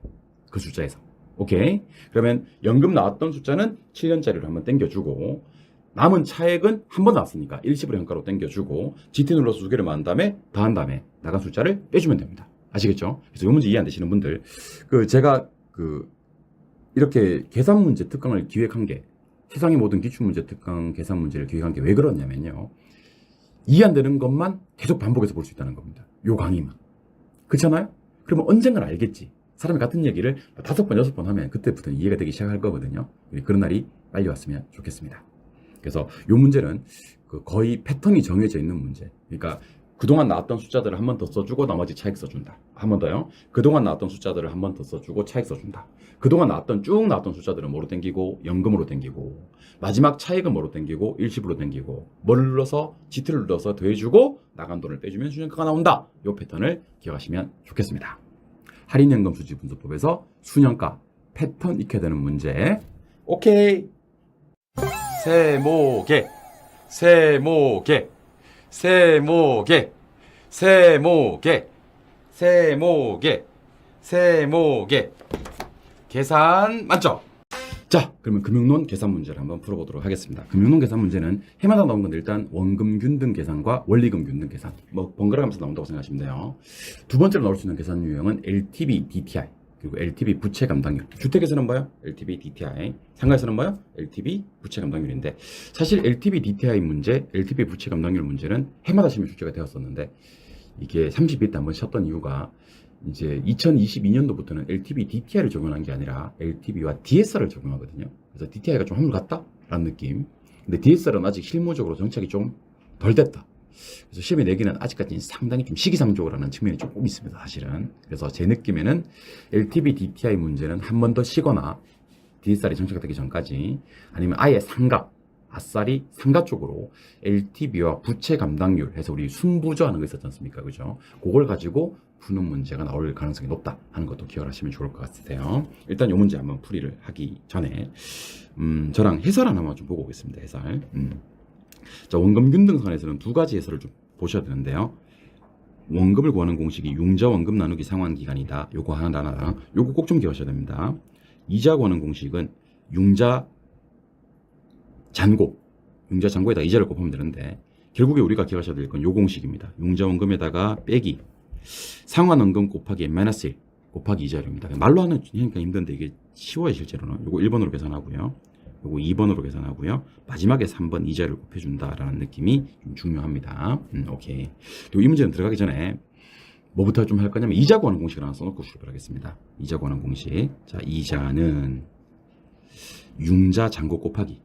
그 숫자에서. 오케이. 그러면 연금 나왔던 숫자는 7년짜리로 한번 땡겨주고 남은 차액은 한 번 나왔으니까 일시불 현가로 땡겨주고 GT 눌러서 두 개를 만든 다음에 더한 다음에 나간 숫자를 빼주면 됩니다. 아시겠죠? 그래서 이 문제 이해 안 되시는 분들 제가 이렇게 계산 문제 특강을 기획한 게 세상의 모든 기출문제 특강 계산 문제를 기획한 게 왜 그러냐면요. 이해 안 되는 것만 계속 반복해서 볼 수 있다는 겁니다. 요 강의만. 그렇잖아요? 그러면 언젠가는 알겠지. 사람이 같은 얘기를 5번, 6번 하면 그때부터 이해가 되기 시작할 거거든요. 그런 날이 빨리 왔으면 좋겠습니다. 그래서 요 문제는 거의 패턴이 정해져 있는 문제. 그러니까 그동안 나왔던 숫자들을 한 번 더 써주고 나머지 차익 써준다. 한 번 더요. 그동안 나왔던 숫자들을 한 번 더 써주고 차익 써준다. 그동안 쭉 나왔던 숫자들은 뭐로 땡기고 연금으로 땡기고 마지막 차익은 뭐로 땡기고 일시불로 땡기고 뭐를 눌러서 GT를 눌러서 더해주고 나간 돈을 빼주면 순현가가 나온다. 이 패턴을 기억하시면 좋겠습니다. 할인연금 수지분석법에서 순현가 패턴 익혀야 되는 문제. 오케이. 세모개 세모개 세모개 세모개 세모개 세모개 계산 만점. 자, 그러면 금융론 계산 문제를 한번 풀어보도록 하겠습니다. 금융론 계산 문제는 해마다 나온 건데 일단 원금 균등 계산과 원리금 균등 계산 번갈아 가면서 나온다고 생각하시면 돼요. 두 번째로 나올 수 있는 계산 유형은 LTV, DTI 그리고 LTV 부채 감당률. 주택에서는 뭐요? LTV, DTI. 상가에서는 뭐요? LTV 부채 감당률인데 사실 LTV, DTI 문제, LTV 부채 감당률 문제는 해마다 시험에 출제가 되었었는데 이게 32회 때 한번 쉬었던 이유가 이제 2022년도부터는 LTV, DTI를 적용한 게 아니라 LTV와 DSR을 적용하거든요. 그래서 DTI가 좀 한물 같다? 라는 느낌. 근데 DSR은 아직 실무적으로 정착이 좀 덜 됐다. 그래서 시험에 내기는 아직까지 상당히 좀 시기상조라는 측면이 조금 있습니다, 사실은. 그래서 제 느낌에는 LTV, DTI 문제는 한 번 더 쉬거나 DSR이 정착되기 전까지 아니면 아예 상가, 아싸리 상가 쪽으로 LTV와 부채 감당률 해서 우리 순부조 하는 거 있었지 않습니까? 그죠? 그걸 가지고 푸는 문제가 나올 가능성이 높다 하는 것도 기억하시면 좋을 것 같으세요. 일단 이 문제 한번 풀이를 하기 전에 저랑 해설 하나만 좀 보고 오겠습니다. 해설. 자, 원금 균등선에서는 두 가지 해설을 좀 보셔야 되는데요. 원금을 구하는 공식이 융자 원금 나누기 상환 기간이다. 요거 하나랑 요거 꼭 좀 기억하셔야 됩니다. 이자 구하는 공식은 융자 잔고에다 이자를 곱하면 되는데 결국에 우리가 기억하셔야 될 건 요 공식입니다. 융자 원금에다가 빼기 상환 원금 곱하기 n-1 곱하기 이자료입니다. 말로 하는 하니까 힘든데 이게 쉬워요. 실제로는 요거 1번으로 계산하고요. 요거 2번으로 계산하고요. 마지막에 3번 이자를 곱해준다라는 느낌이 좀 중요합니다. 오케이. 그리고 이 문제는 들어가기 전에 뭐부터 좀 할 거냐면 이자 구하는 공식을 하나 써놓고 출발을 하겠습니다. 이자 구하는 공식. 자, 이자는 융자 잔고 곱하기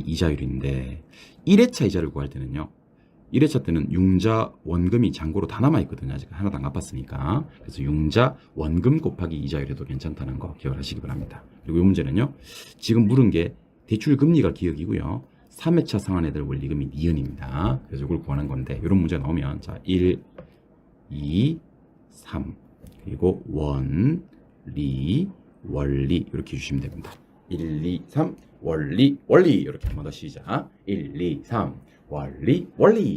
이자율인데 1회차 이자를 구할 때는요. 1회차 때는 융자 원금이 잔고로 다 남아있거든요. 아직 하나도 안 갚았으니까. 그래서 융자 원금 곱하기 이자율에도 괜찮다는 거 기억을 하시기 바랍니다. 그리고 이 문제는요. 지금 물은 게 대출 금리가 기억이고요. 3회차 상환에 될 원리금이 니은입니다. 그래서 이걸 구하는 건데 이런 문제 나오면 자 1, 2, 3 그리고 원리 이렇게 주시면 됩니다. 1, 2, 3 원리 이렇게 한 번 더 시작. 1, 2, 3 원리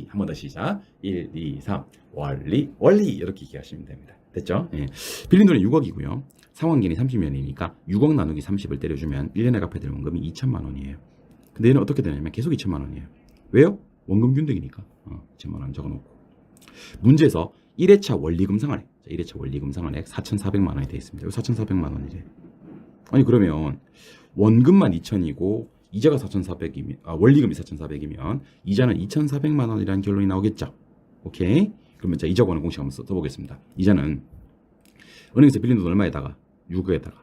한 번 더 시작. 1, 2, 3 원리 이렇게 기하시면 됩니다. 됐죠? 예. 빌린 돈이 6억이고요. 상환기간이 30년이니까 6억 나누기 30을 때려주면 1년에 갚아야 될 원금이 2천만 원이에요. 근데 얘는 어떻게 되냐면 계속 2천만 원이에요. 왜요? 원금 균등이니까 2천만 원 적어놓고 문제에서 1회차 원리금 상환액 1회차 원리금 상환액 4,400만 원이 되어 있습니다. 4,400만 원이래. 아니 그러면 원금만 2천이고 이자가 4,400이면 원리금이 4,400이면 이자는 2,400만 원이라는 결론이 나오겠죠. 오케이. 그러면 자 이자 구하는 공식 한번 써보겠습니다. 이자는 은행에서 빌린 돈 얼마에다가 6억에다가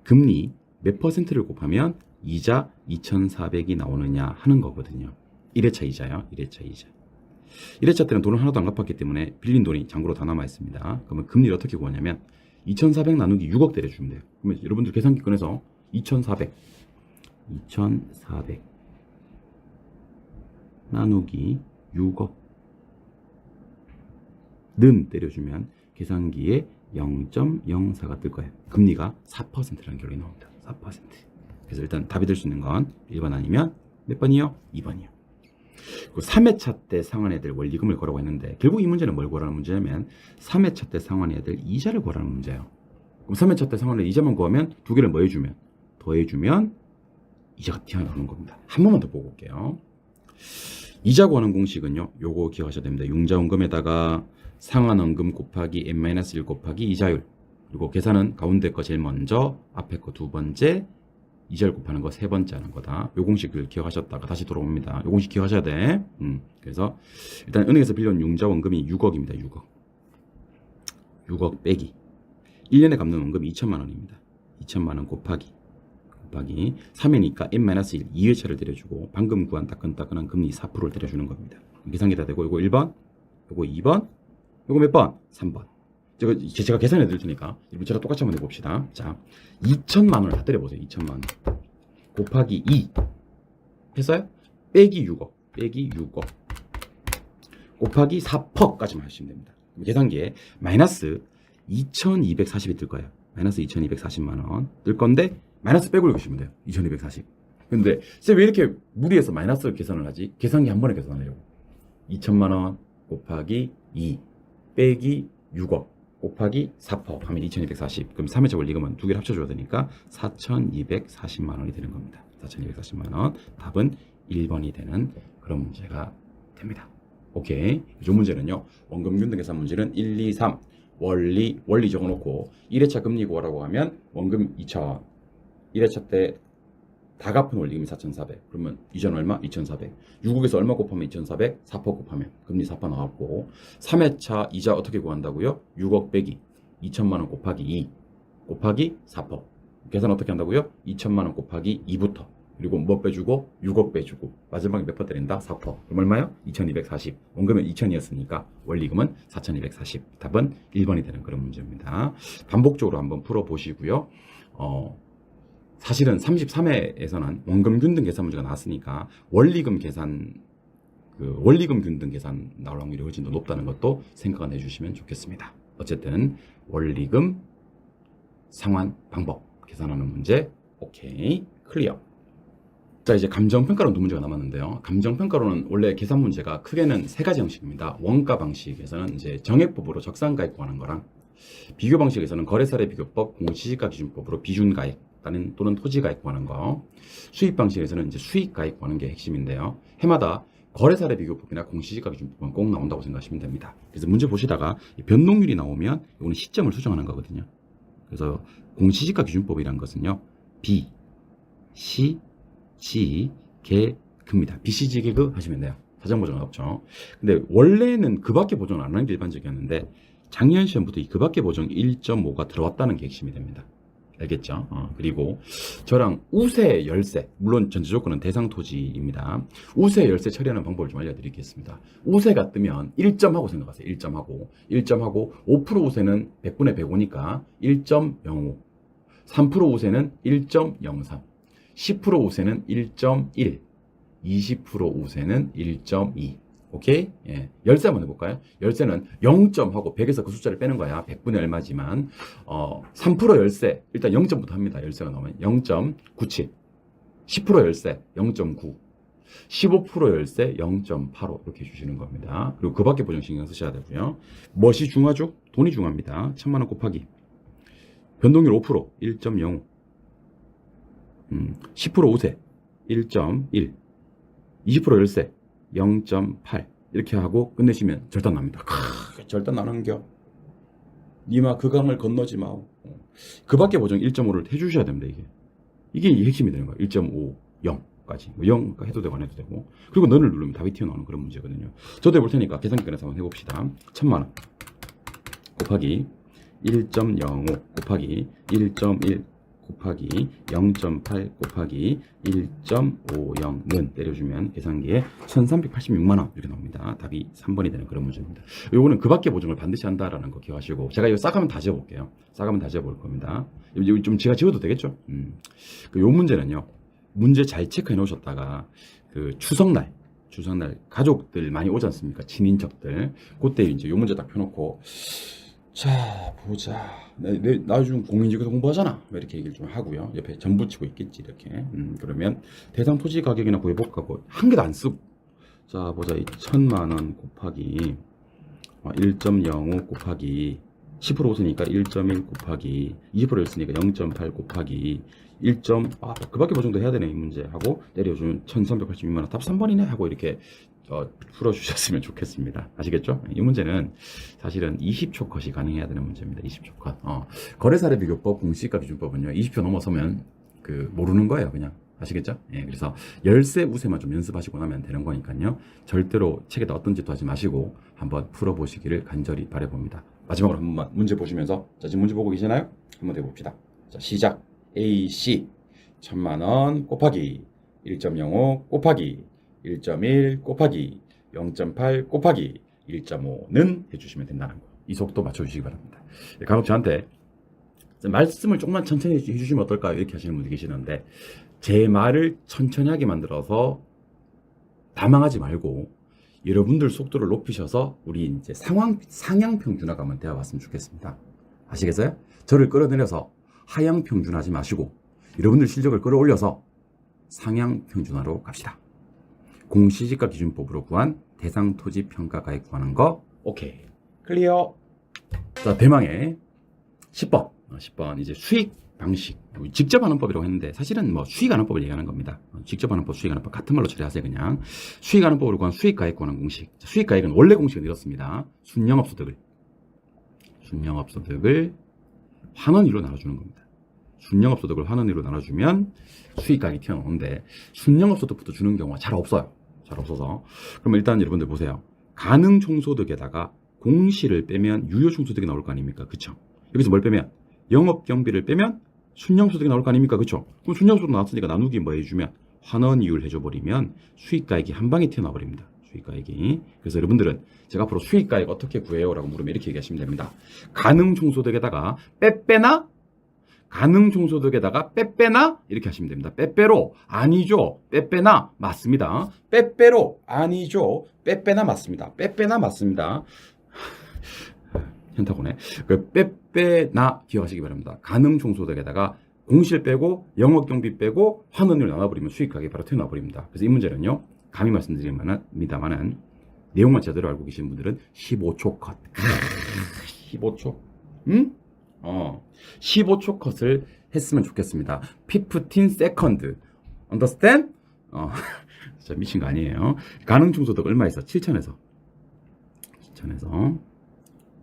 금리 몇 퍼센트를 곱하면 이자 2,400이 나오느냐 하는 거거든요. 1회차 이자요. 1회차 이자. 1회차 때는 돈을 하나도 안 갚았기 때문에 빌린 돈이 잔고로 다 남아 있습니다. 그러면 금리를 어떻게 구하냐면 2,400 나누기 6억 때려주면 돼요. 그러면 여러분들 계산기 꺼내서 2,400 나누기 6억 는 때려주면 계산기에 0.04가 뜰 거예요. 금리가 4%라는 결론이 나옵니다. 4%. 그래서 일단 답이 될 수 있는 건 1번 아니면 몇 번이요? 2번이요. 3회차 때 상환해야 될 원리금을 구하라고 했는데 결국 이 문제는 뭘 구하라는 문제냐면 3회차 때 상환해야 될 이자를 구하라는 문제예요. 그럼 3회차 때 상환할 이자만 구하면 두 개를 뭐 해주면? 더해주면 이자가 튀어나오는 겁니다. 한 번만 더 보고 올게요. 이자 구하는 공식은요. 요거 기억하셔야 됩니다. 융자원금에다가 상환원금 곱하기 n-1 곱하기 이자율. 그리고 계산은 가운데 거 제일 먼저, 앞에 거 두 번째, 이자를 곱하는 거 세 번째 하는 거다. 요 공식을 기억하셨다가 다시 돌아옵니다. 요 공식 기억하셔야 돼. 그래서 일단 은행에서 빌려온 융자원금이 6억입니다. 6억 빼기 1년에 갚는 원금이 2천만 원입니다. 2천만 원 곱하기 3회니까 n-1 2회차를 때려주고 방금 구한 따끈따끈한 금리 4%를 때려주는 겁니다. 계산기 다 되고 이거 1번, 이거 2번, 이거 몇 번? 3번. 제가 계산해 드릴 테니까 제가 똑같이 한번 해봅시다. 자, 2천만 원을 다 때려보세요. 2천만 원 곱하기 2 했어요? 빼기 6억 곱하기 4%까지만 하시면 됩니다. 계산기에 마이너스 2240이 뜰 거예요. 마이너스 2240만 원 뜰 건데 마이너스 빼고 읽으시면 돼요. 2240. 근데 쌤 왜 이렇게 무리해서 마이너스 계산을 하지? 계산기 한 번에 계산하려고. 2천만 원 곱하기 2 빼기 6억 곱하기 4% 하면 2240. 그럼 3회차 원리금은 두 개를 합쳐줘야 되니까 4240만 원이 되는 겁니다. 4240만 원. 답은 1번이 되는 그런 문제가 됩니다. 오케이. 이 문제는요. 원금 균등 계산 문제는 1, 2, 3 원리 적어놓고 1회차 금리 구하라고 하면 원금 2,000원 1회차 때 다 갚은 원리금이 4,400. 그러면 이전 얼마? 2,400. 6억에서 얼마 곱하면 2,400? 4% 곱하면 금리 4% 나왔고 3회차 이자 어떻게 구한다고요? 6억 빼기 2천만 원 곱하기 2 곱하기 4%. 계산 어떻게 한다고요? 2천만 원 곱하기 2부터. 그리고 뭐 빼주고 6억 빼주고 마지막에 몇 % 때린다? 4%. 그럼 얼마요? 2240. 원금은 2,000이었으니까 원리금은 4240. 답은 1번이 되는 그런 문제입니다. 반복적으로 한번 풀어보시고요. 사실은 33회에서는 원금 균등 계산 문제가 나왔으니까 원리금 균등 계산 나올 확률이 훨씬 더 높다는 것도 생각을 해주시면 좋겠습니다. 어쨌든 원리금 상환 방법 계산하는 문제 오케이 클리어. 자, 이제 감정평가론 두 문제가 남았는데요. 감정평가론은 원래 계산 문제가 크게는 세 가지 형식입니다. 원가 방식에서는 이제 정액법으로 적산가액 구하는 거랑 비교 방식에서는 거래사례 비교법, 공시지가 기준법으로 비준가액 또는 토지가액 구하는 거. 수입 방식에서는 이제 수익가액 구하는 게 핵심인데요. 해마다 거래사례 비교법이나 공시지가 기준법은 꼭 나온다고 생각하시면 됩니다. 그래서 문제 보시다가 변동률이 나오면 이거는 시점을 수정하는 거거든요. 그래서 공시지가 기준법이라는 것은요. 비, 시, 지, 개, 급입니다. 비, 시, 지, 개, 급 하시면 돼요. 사전 보정은 없죠. 근데 원래는 그 밖에 보정을 안 하는 게 일반적이었는데 작년 시험부터 이 그 밖에 보정 1.5가 들어왔다는 게 핵심이 됩니다. 알겠죠? 그리고 저랑 우세 열세, 물론 전제 조건은 대상 토지입니다. 우세 열세 처리하는 방법을 좀 알려드리겠습니다. 우세가 뜨면 1점하고 생각하세요. 1점하고 5% 우세는 100분의 105니까 1.05, 3% 우세는 1.03, 10% 우세는 1.1, 20% 우세는 1.2. 오케이? 예. 열세 한번 해볼까요? 열세는 0점하고 100에서 그 숫자를 빼는 거야. 100분의 얼마지만. 3% 열세. 일단 0점부터 합니다. 열세가 나오면. 0.97. 10% 열세. 0.9. 15% 열세. 0.85. 이렇게 해주시는 겁니다. 그리고 그 밖에 보정 신경 쓰셔야 되고요. 멋이 중하죠? 돈이 중요합니다. 1,000만 원 곱하기. 변동률 5%. 1.05. 10% 우세. 1.1. 20% 열세. 0.8 이렇게 하고 끝내시면 절단 납니다. 절단 나는겨. 니마 그 강을 건너지 마오. 그 밖에 보정 1.5를 해주셔야 됩니다. 이게 핵심이 되는 거예요. 1.5, 0까지. 0 해도 되고 안 해도 되고. 그리고 너를 누르면 답이 튀어나오는 그런 문제거든요. 저도 해볼 테니까 계산기 꺼내서 한번 해봅시다. 1,000만 원 곱하기 1.05 곱하기 1.1 곱하기 0.8 곱하기 1.50는 때려주면 계산기에 1386만 원 이렇게 나옵니다. 답이 3번이 되는 그런 문제입니다. 요거는 그 밖의 보증을 반드시 한다라는 거 기억하시고, 제가 이거 싹하면 다 지워볼게요. 싹하면 다 지워볼 겁니다. 이거 좀 제가 지워도 되겠죠? 요 문제는요, 문제 잘 체크해 놓으셨다가 그 추석날 가족들 많이 오지 않습니까? 친인척들. 그때 이제 요 문제 딱 펴놓고, 자 보자, 나 요즘 공인중개사 공부하잖아, 왜 이렇게 얘기를 좀 하고요. 옆에 전 붙이고 있겠지 이렇게. 그러면 대상 토지 가격이나 구해볼까고 한 개도 안 쓰고, 자 보자, 이 1000만 원 곱하기 1.05 곱하기 10% 웃으니까 1.1 곱하기 20%를 쓰니까 0.8 곱하기 1. 그 밖에 보정도 해야 되네 이 문제 하고 내려준 1386만 원, 답 3번이네 하고 이렇게 풀어주셨으면 좋겠습니다. 아시겠죠? 이 문제는 사실은 20초 컷이 가능해야 되는 문제입니다. 20초 컷. 거래사례 비교법 공시가 기준법은요, 20초 넘어서면 모르는 거예요, 그냥. 아시겠죠? 예, 그래서 열세 우세만 좀 연습하시고 나면 되는 거니까요. 절대로 책에다 어떤 짓도 하지 마시고 한번 풀어보시기를 간절히 바라봅니다. 마지막으로 한 번만 문제 보시면서, 자, 지금 문제 보고 계시나요? 한번 해봅시다. 자, 시작. AC 1000만 원 곱하기 1.05 곱하기 1.1 곱하기 0.8 곱하기 1.5는 해주시면 된다는 거. 이 속도 맞춰주시기 바랍니다. 간혹 저한테 말씀을 조금만 천천히 해주시면 어떨까요? 이렇게 하시는 분들이 계시는데, 제 말을 천천히 하게 만들어서 다망하지 말고 여러분들 속도를 높이셔서 우리 이제 상향 평준화가 한번 되어 봤으면 좋겠습니다. 아시겠어요? 저를 끌어내려서 하향 평준화하지 마시고 여러분들 실력을 끌어올려서 상향 평준화로 갑시다. 공시지가 기준법으로 구한 대상 토지 평가가액 구하는 거 오케이. 클리어. 자, 대망의 10번 이제 수익 방식, 직접 하는 법이라고 했는데 사실은 뭐 수익 하는 법을 얘기하는 겁니다. 직접 하는 법, 수익 하는 법 같은 말로 처리하세요. 그냥 수익 하는 법으로 구한 수익가액 구하는 공식. 수익가액은 원래 공식은 이렇습니다. 순영업소득을 환원위로 나눠주는 겁니다. 순영업소득을 환원위로 나눠주면 수익가액이 튀어나오는데, 순영업소득부터 주는 경우가 잘 없어요. 잘 없어서. 그러면 일단 여러분들 보세요. 가능총소득에다가 공시를 빼면 유효총소득이 나올 거 아닙니까? 그쵸? 여기서 뭘 빼면? 영업경비를 빼면 순영소득이 나올 거 아닙니까? 그쵸? 그럼 순영소득 나왔으니까 나누기 뭐 해주면 환원이율 해줘버리면 수익가액이 한 방에 튀어나와버립니다. 수익가액이. 그래서 여러분들은 제가 앞으로 수익가액 어떻게 구해요? 라고 물으면 이렇게 얘기하시면 됩니다. 가능총소득에다가 빼빼나? 가능총소득에다가 빼빼나? 이렇게 하시면 됩니다. 빼빼로? 아니죠. 빼빼나? 맞습니다. 빼빼로? 아니죠. 빼빼나 맞습니다. 빼빼나 맞습니다. 현타고네. 빼빼나 기억하시기 바랍니다. 가능총소득에다가 공실 빼고 영업경비 빼고 환원율 나눠버리면 수익가격이 바로 튀어나와버립니다. 그래서 이 문제는요, 감히 말씀드립니다만은 내용만 제대로 알고 계신 분들은 15초 컷. 15초? 응? 15초 컷을 했으면 좋겠습니다. 15 세컨드. Understand? 진짜 미친 거 아니에요. 가능총소득 얼마 있어? 7천에서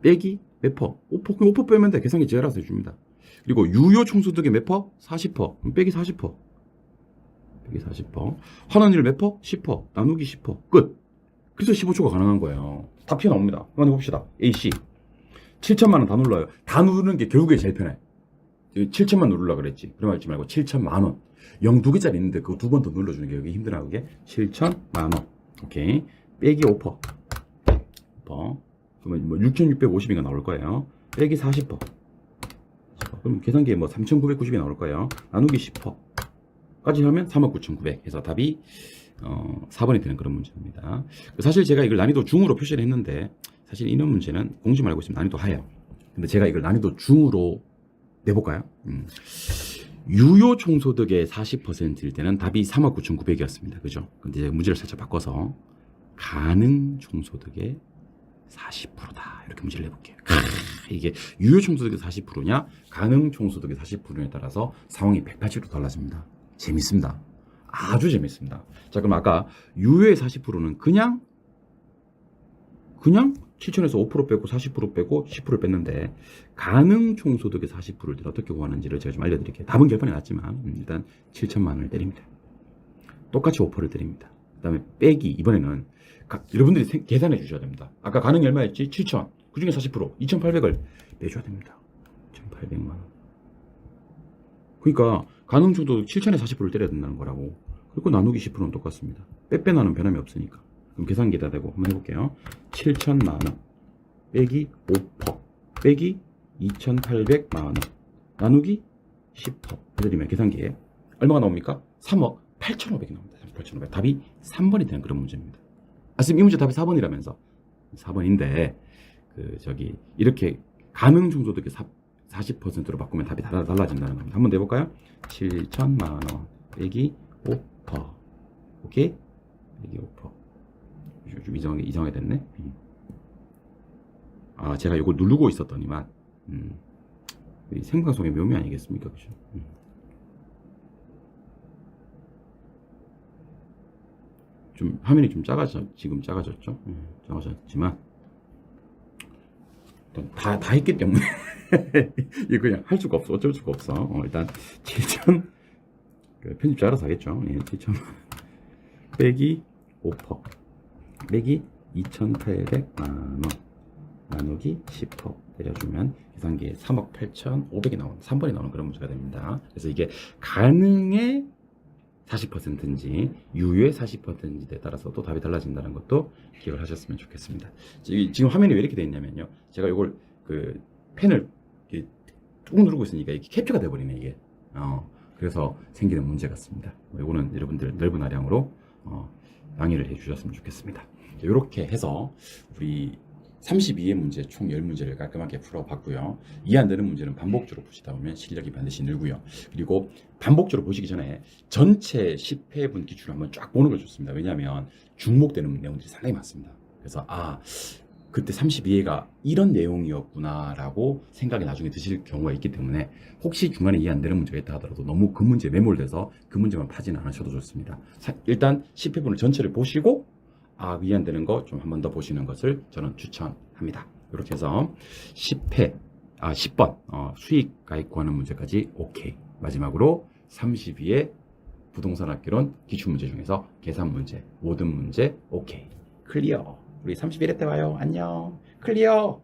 빼기 몇 퍼? 5% 빼면 돼. 계산기 제가 알아서 해줍니다. 그리고 유효총소득의 몇 퍼? 40%. 그럼 빼기 40%. 빼기 40%. 환원율 몇 퍼? 10%. 나누기 10%. 끝. 그래서 15초가 가능한 거예요. 다 튀어나옵니다. 한번 해봅시다. AC 7천만 원 다 눌러요. 다 누르는 게 결국에 제일 편해. 7천만 누르려고 그랬지. 그런 말 하지 말고 7천만 원. 0 두 개짜리 있는데 그거 두 번 더 눌러주는 게 여기 힘드나 그게? 7천만 원. 오케이. 빼기 5%. 그러면 뭐 6,650인가 나올 거예요. 빼기 40%. 그럼 계산기에 뭐 3,990이 나올 거예요. 나누기 10%까지 하면 39,900 해서 답이 4번이 되는 그런 문제입니다. 사실 제가 이걸 난이도 중으로 표시를 했는데, 사실 이런 문제는 공식만 알고 있으면 난이도 하예요. 근데 제가 이걸 난이도 중으로 내볼까요? 유효 총소득의 40%일 때는 답이 39,900이었습니다. 그죠? 근데 제가 문제를 살짝 바꿔서 가능 총소득의 40%다. 이렇게 문제를 내볼게요. 이게 유효 총소득의 40%냐, 가능 총소득의 40%냐에 따라서 상황이 180도 달라집니다. 재밌습니다. 아주 재밌습니다. 자, 그럼 아까 유효의 40%는 그냥 7천에서 5% 빼고 40% 빼고 10%를 뺐는데, 가능 총소득의 40%를 어떻게 구하는지를 제가 좀 알려드릴게요. 답은 결판이 났지만 일단 7천만 원을 때립니다. 똑같이 5%를 때립니다. 그 다음에 빼기, 이번에는 여러분들이 계산해 주셔야 됩니다. 아까 가능이 얼마였지? 7천. 그 중에 40%, 2,800을 빼줘야 됩니다. 1,800만 원. 그러니까 가능성도 7천에 40%를 때려야 된다는 거라고. 그리고 나누기 10%는 똑같습니다. 빼빼나는 변함이 없으니까. 그럼 계산기에다 대고 한번 해볼게요. 7천만 원 빼기 5% 빼기 2,800만 원 나누기 10% 해드리면 계산기에 얼마가 나옵니까? 3억 8,500이 나옵니다. 8,500. 답이 3번이 되는 그런 문제입니다. 아, 지금 이 문제 답이 4번이라면서. 4번인데 이렇게 가능 종소득의 40%로 바꾸면 답이 달라진다는 겁니다. 한번 내볼까요? 7천만 원 빼기 5%. 오케이? 빼기 5%. 좀 이상하게 됐네. 아, 제가 이걸 누르고 있었더니만 이 생방송의 묘미 아니겠습니까? 그죠? 좀 화면이 좀 지금 작아졌죠? 작아졌지만 다 했기 때문에 이거 그냥 할 수가 없어. 어쩔 수가 없어. 일단 7천 편집자 알아서 하겠죠. 7천 빼기 5% 빼기 2,800만 원 나누기 10% 때려주면 계산기에 3억 8,500이 나오는 3번이 나오는 그런 문제가 됩니다. 그래서 이게 가능의 40%인지 유효의 40%인지에 따라서 또 답이 달라진다는 것도 기억을 하셨으면 좋겠습니다. 지금 화면이 왜 이렇게 되어 있냐면요. 제가 이걸 펜을 이렇게 뚝 누르고 있으니까 이게 캡처가 돼버리네 이게. 그래서 생기는 문제 같습니다. 이거는 여러분들 넓은 아량으로 양해를 해주셨으면 좋겠습니다. 이렇게 해서 우리 32의 문제 총 10문제를 깔끔하게 풀어봤고요. 이해 안 되는 문제는 반복적으로 보시다 보면 실력이 반드시 늘고요. 그리고 반복적으로 보시기 전에 전체 10회분 기출을 한번 쫙 보는 걸 좋습니다. 왜냐하면 중복되는 내용들이 상당히 많습니다. 그래서 그때 32회가 이런 내용이었구나 라고 생각이 나중에 드실 경우가 있기 때문에 혹시 중간에 이해 안 되는 문제가 있다 하더라도 너무 그 문제에 매몰돼서 그 문제만 파지는 않으셔도 좋습니다. 일단 10회분을 전체를 보시고 이해 안 되는 거 좀 한 번 더 보시는 것을 저는 추천합니다. 이렇게 해서 10번 수익 가입 구하는 문제까지 오케이. 마지막으로 32의 부동산 학개론 기출문제 중에서 계산 문제 모든 문제 오케이. 클리어. 우리 31회 때 봐요. 안녕. 클리어.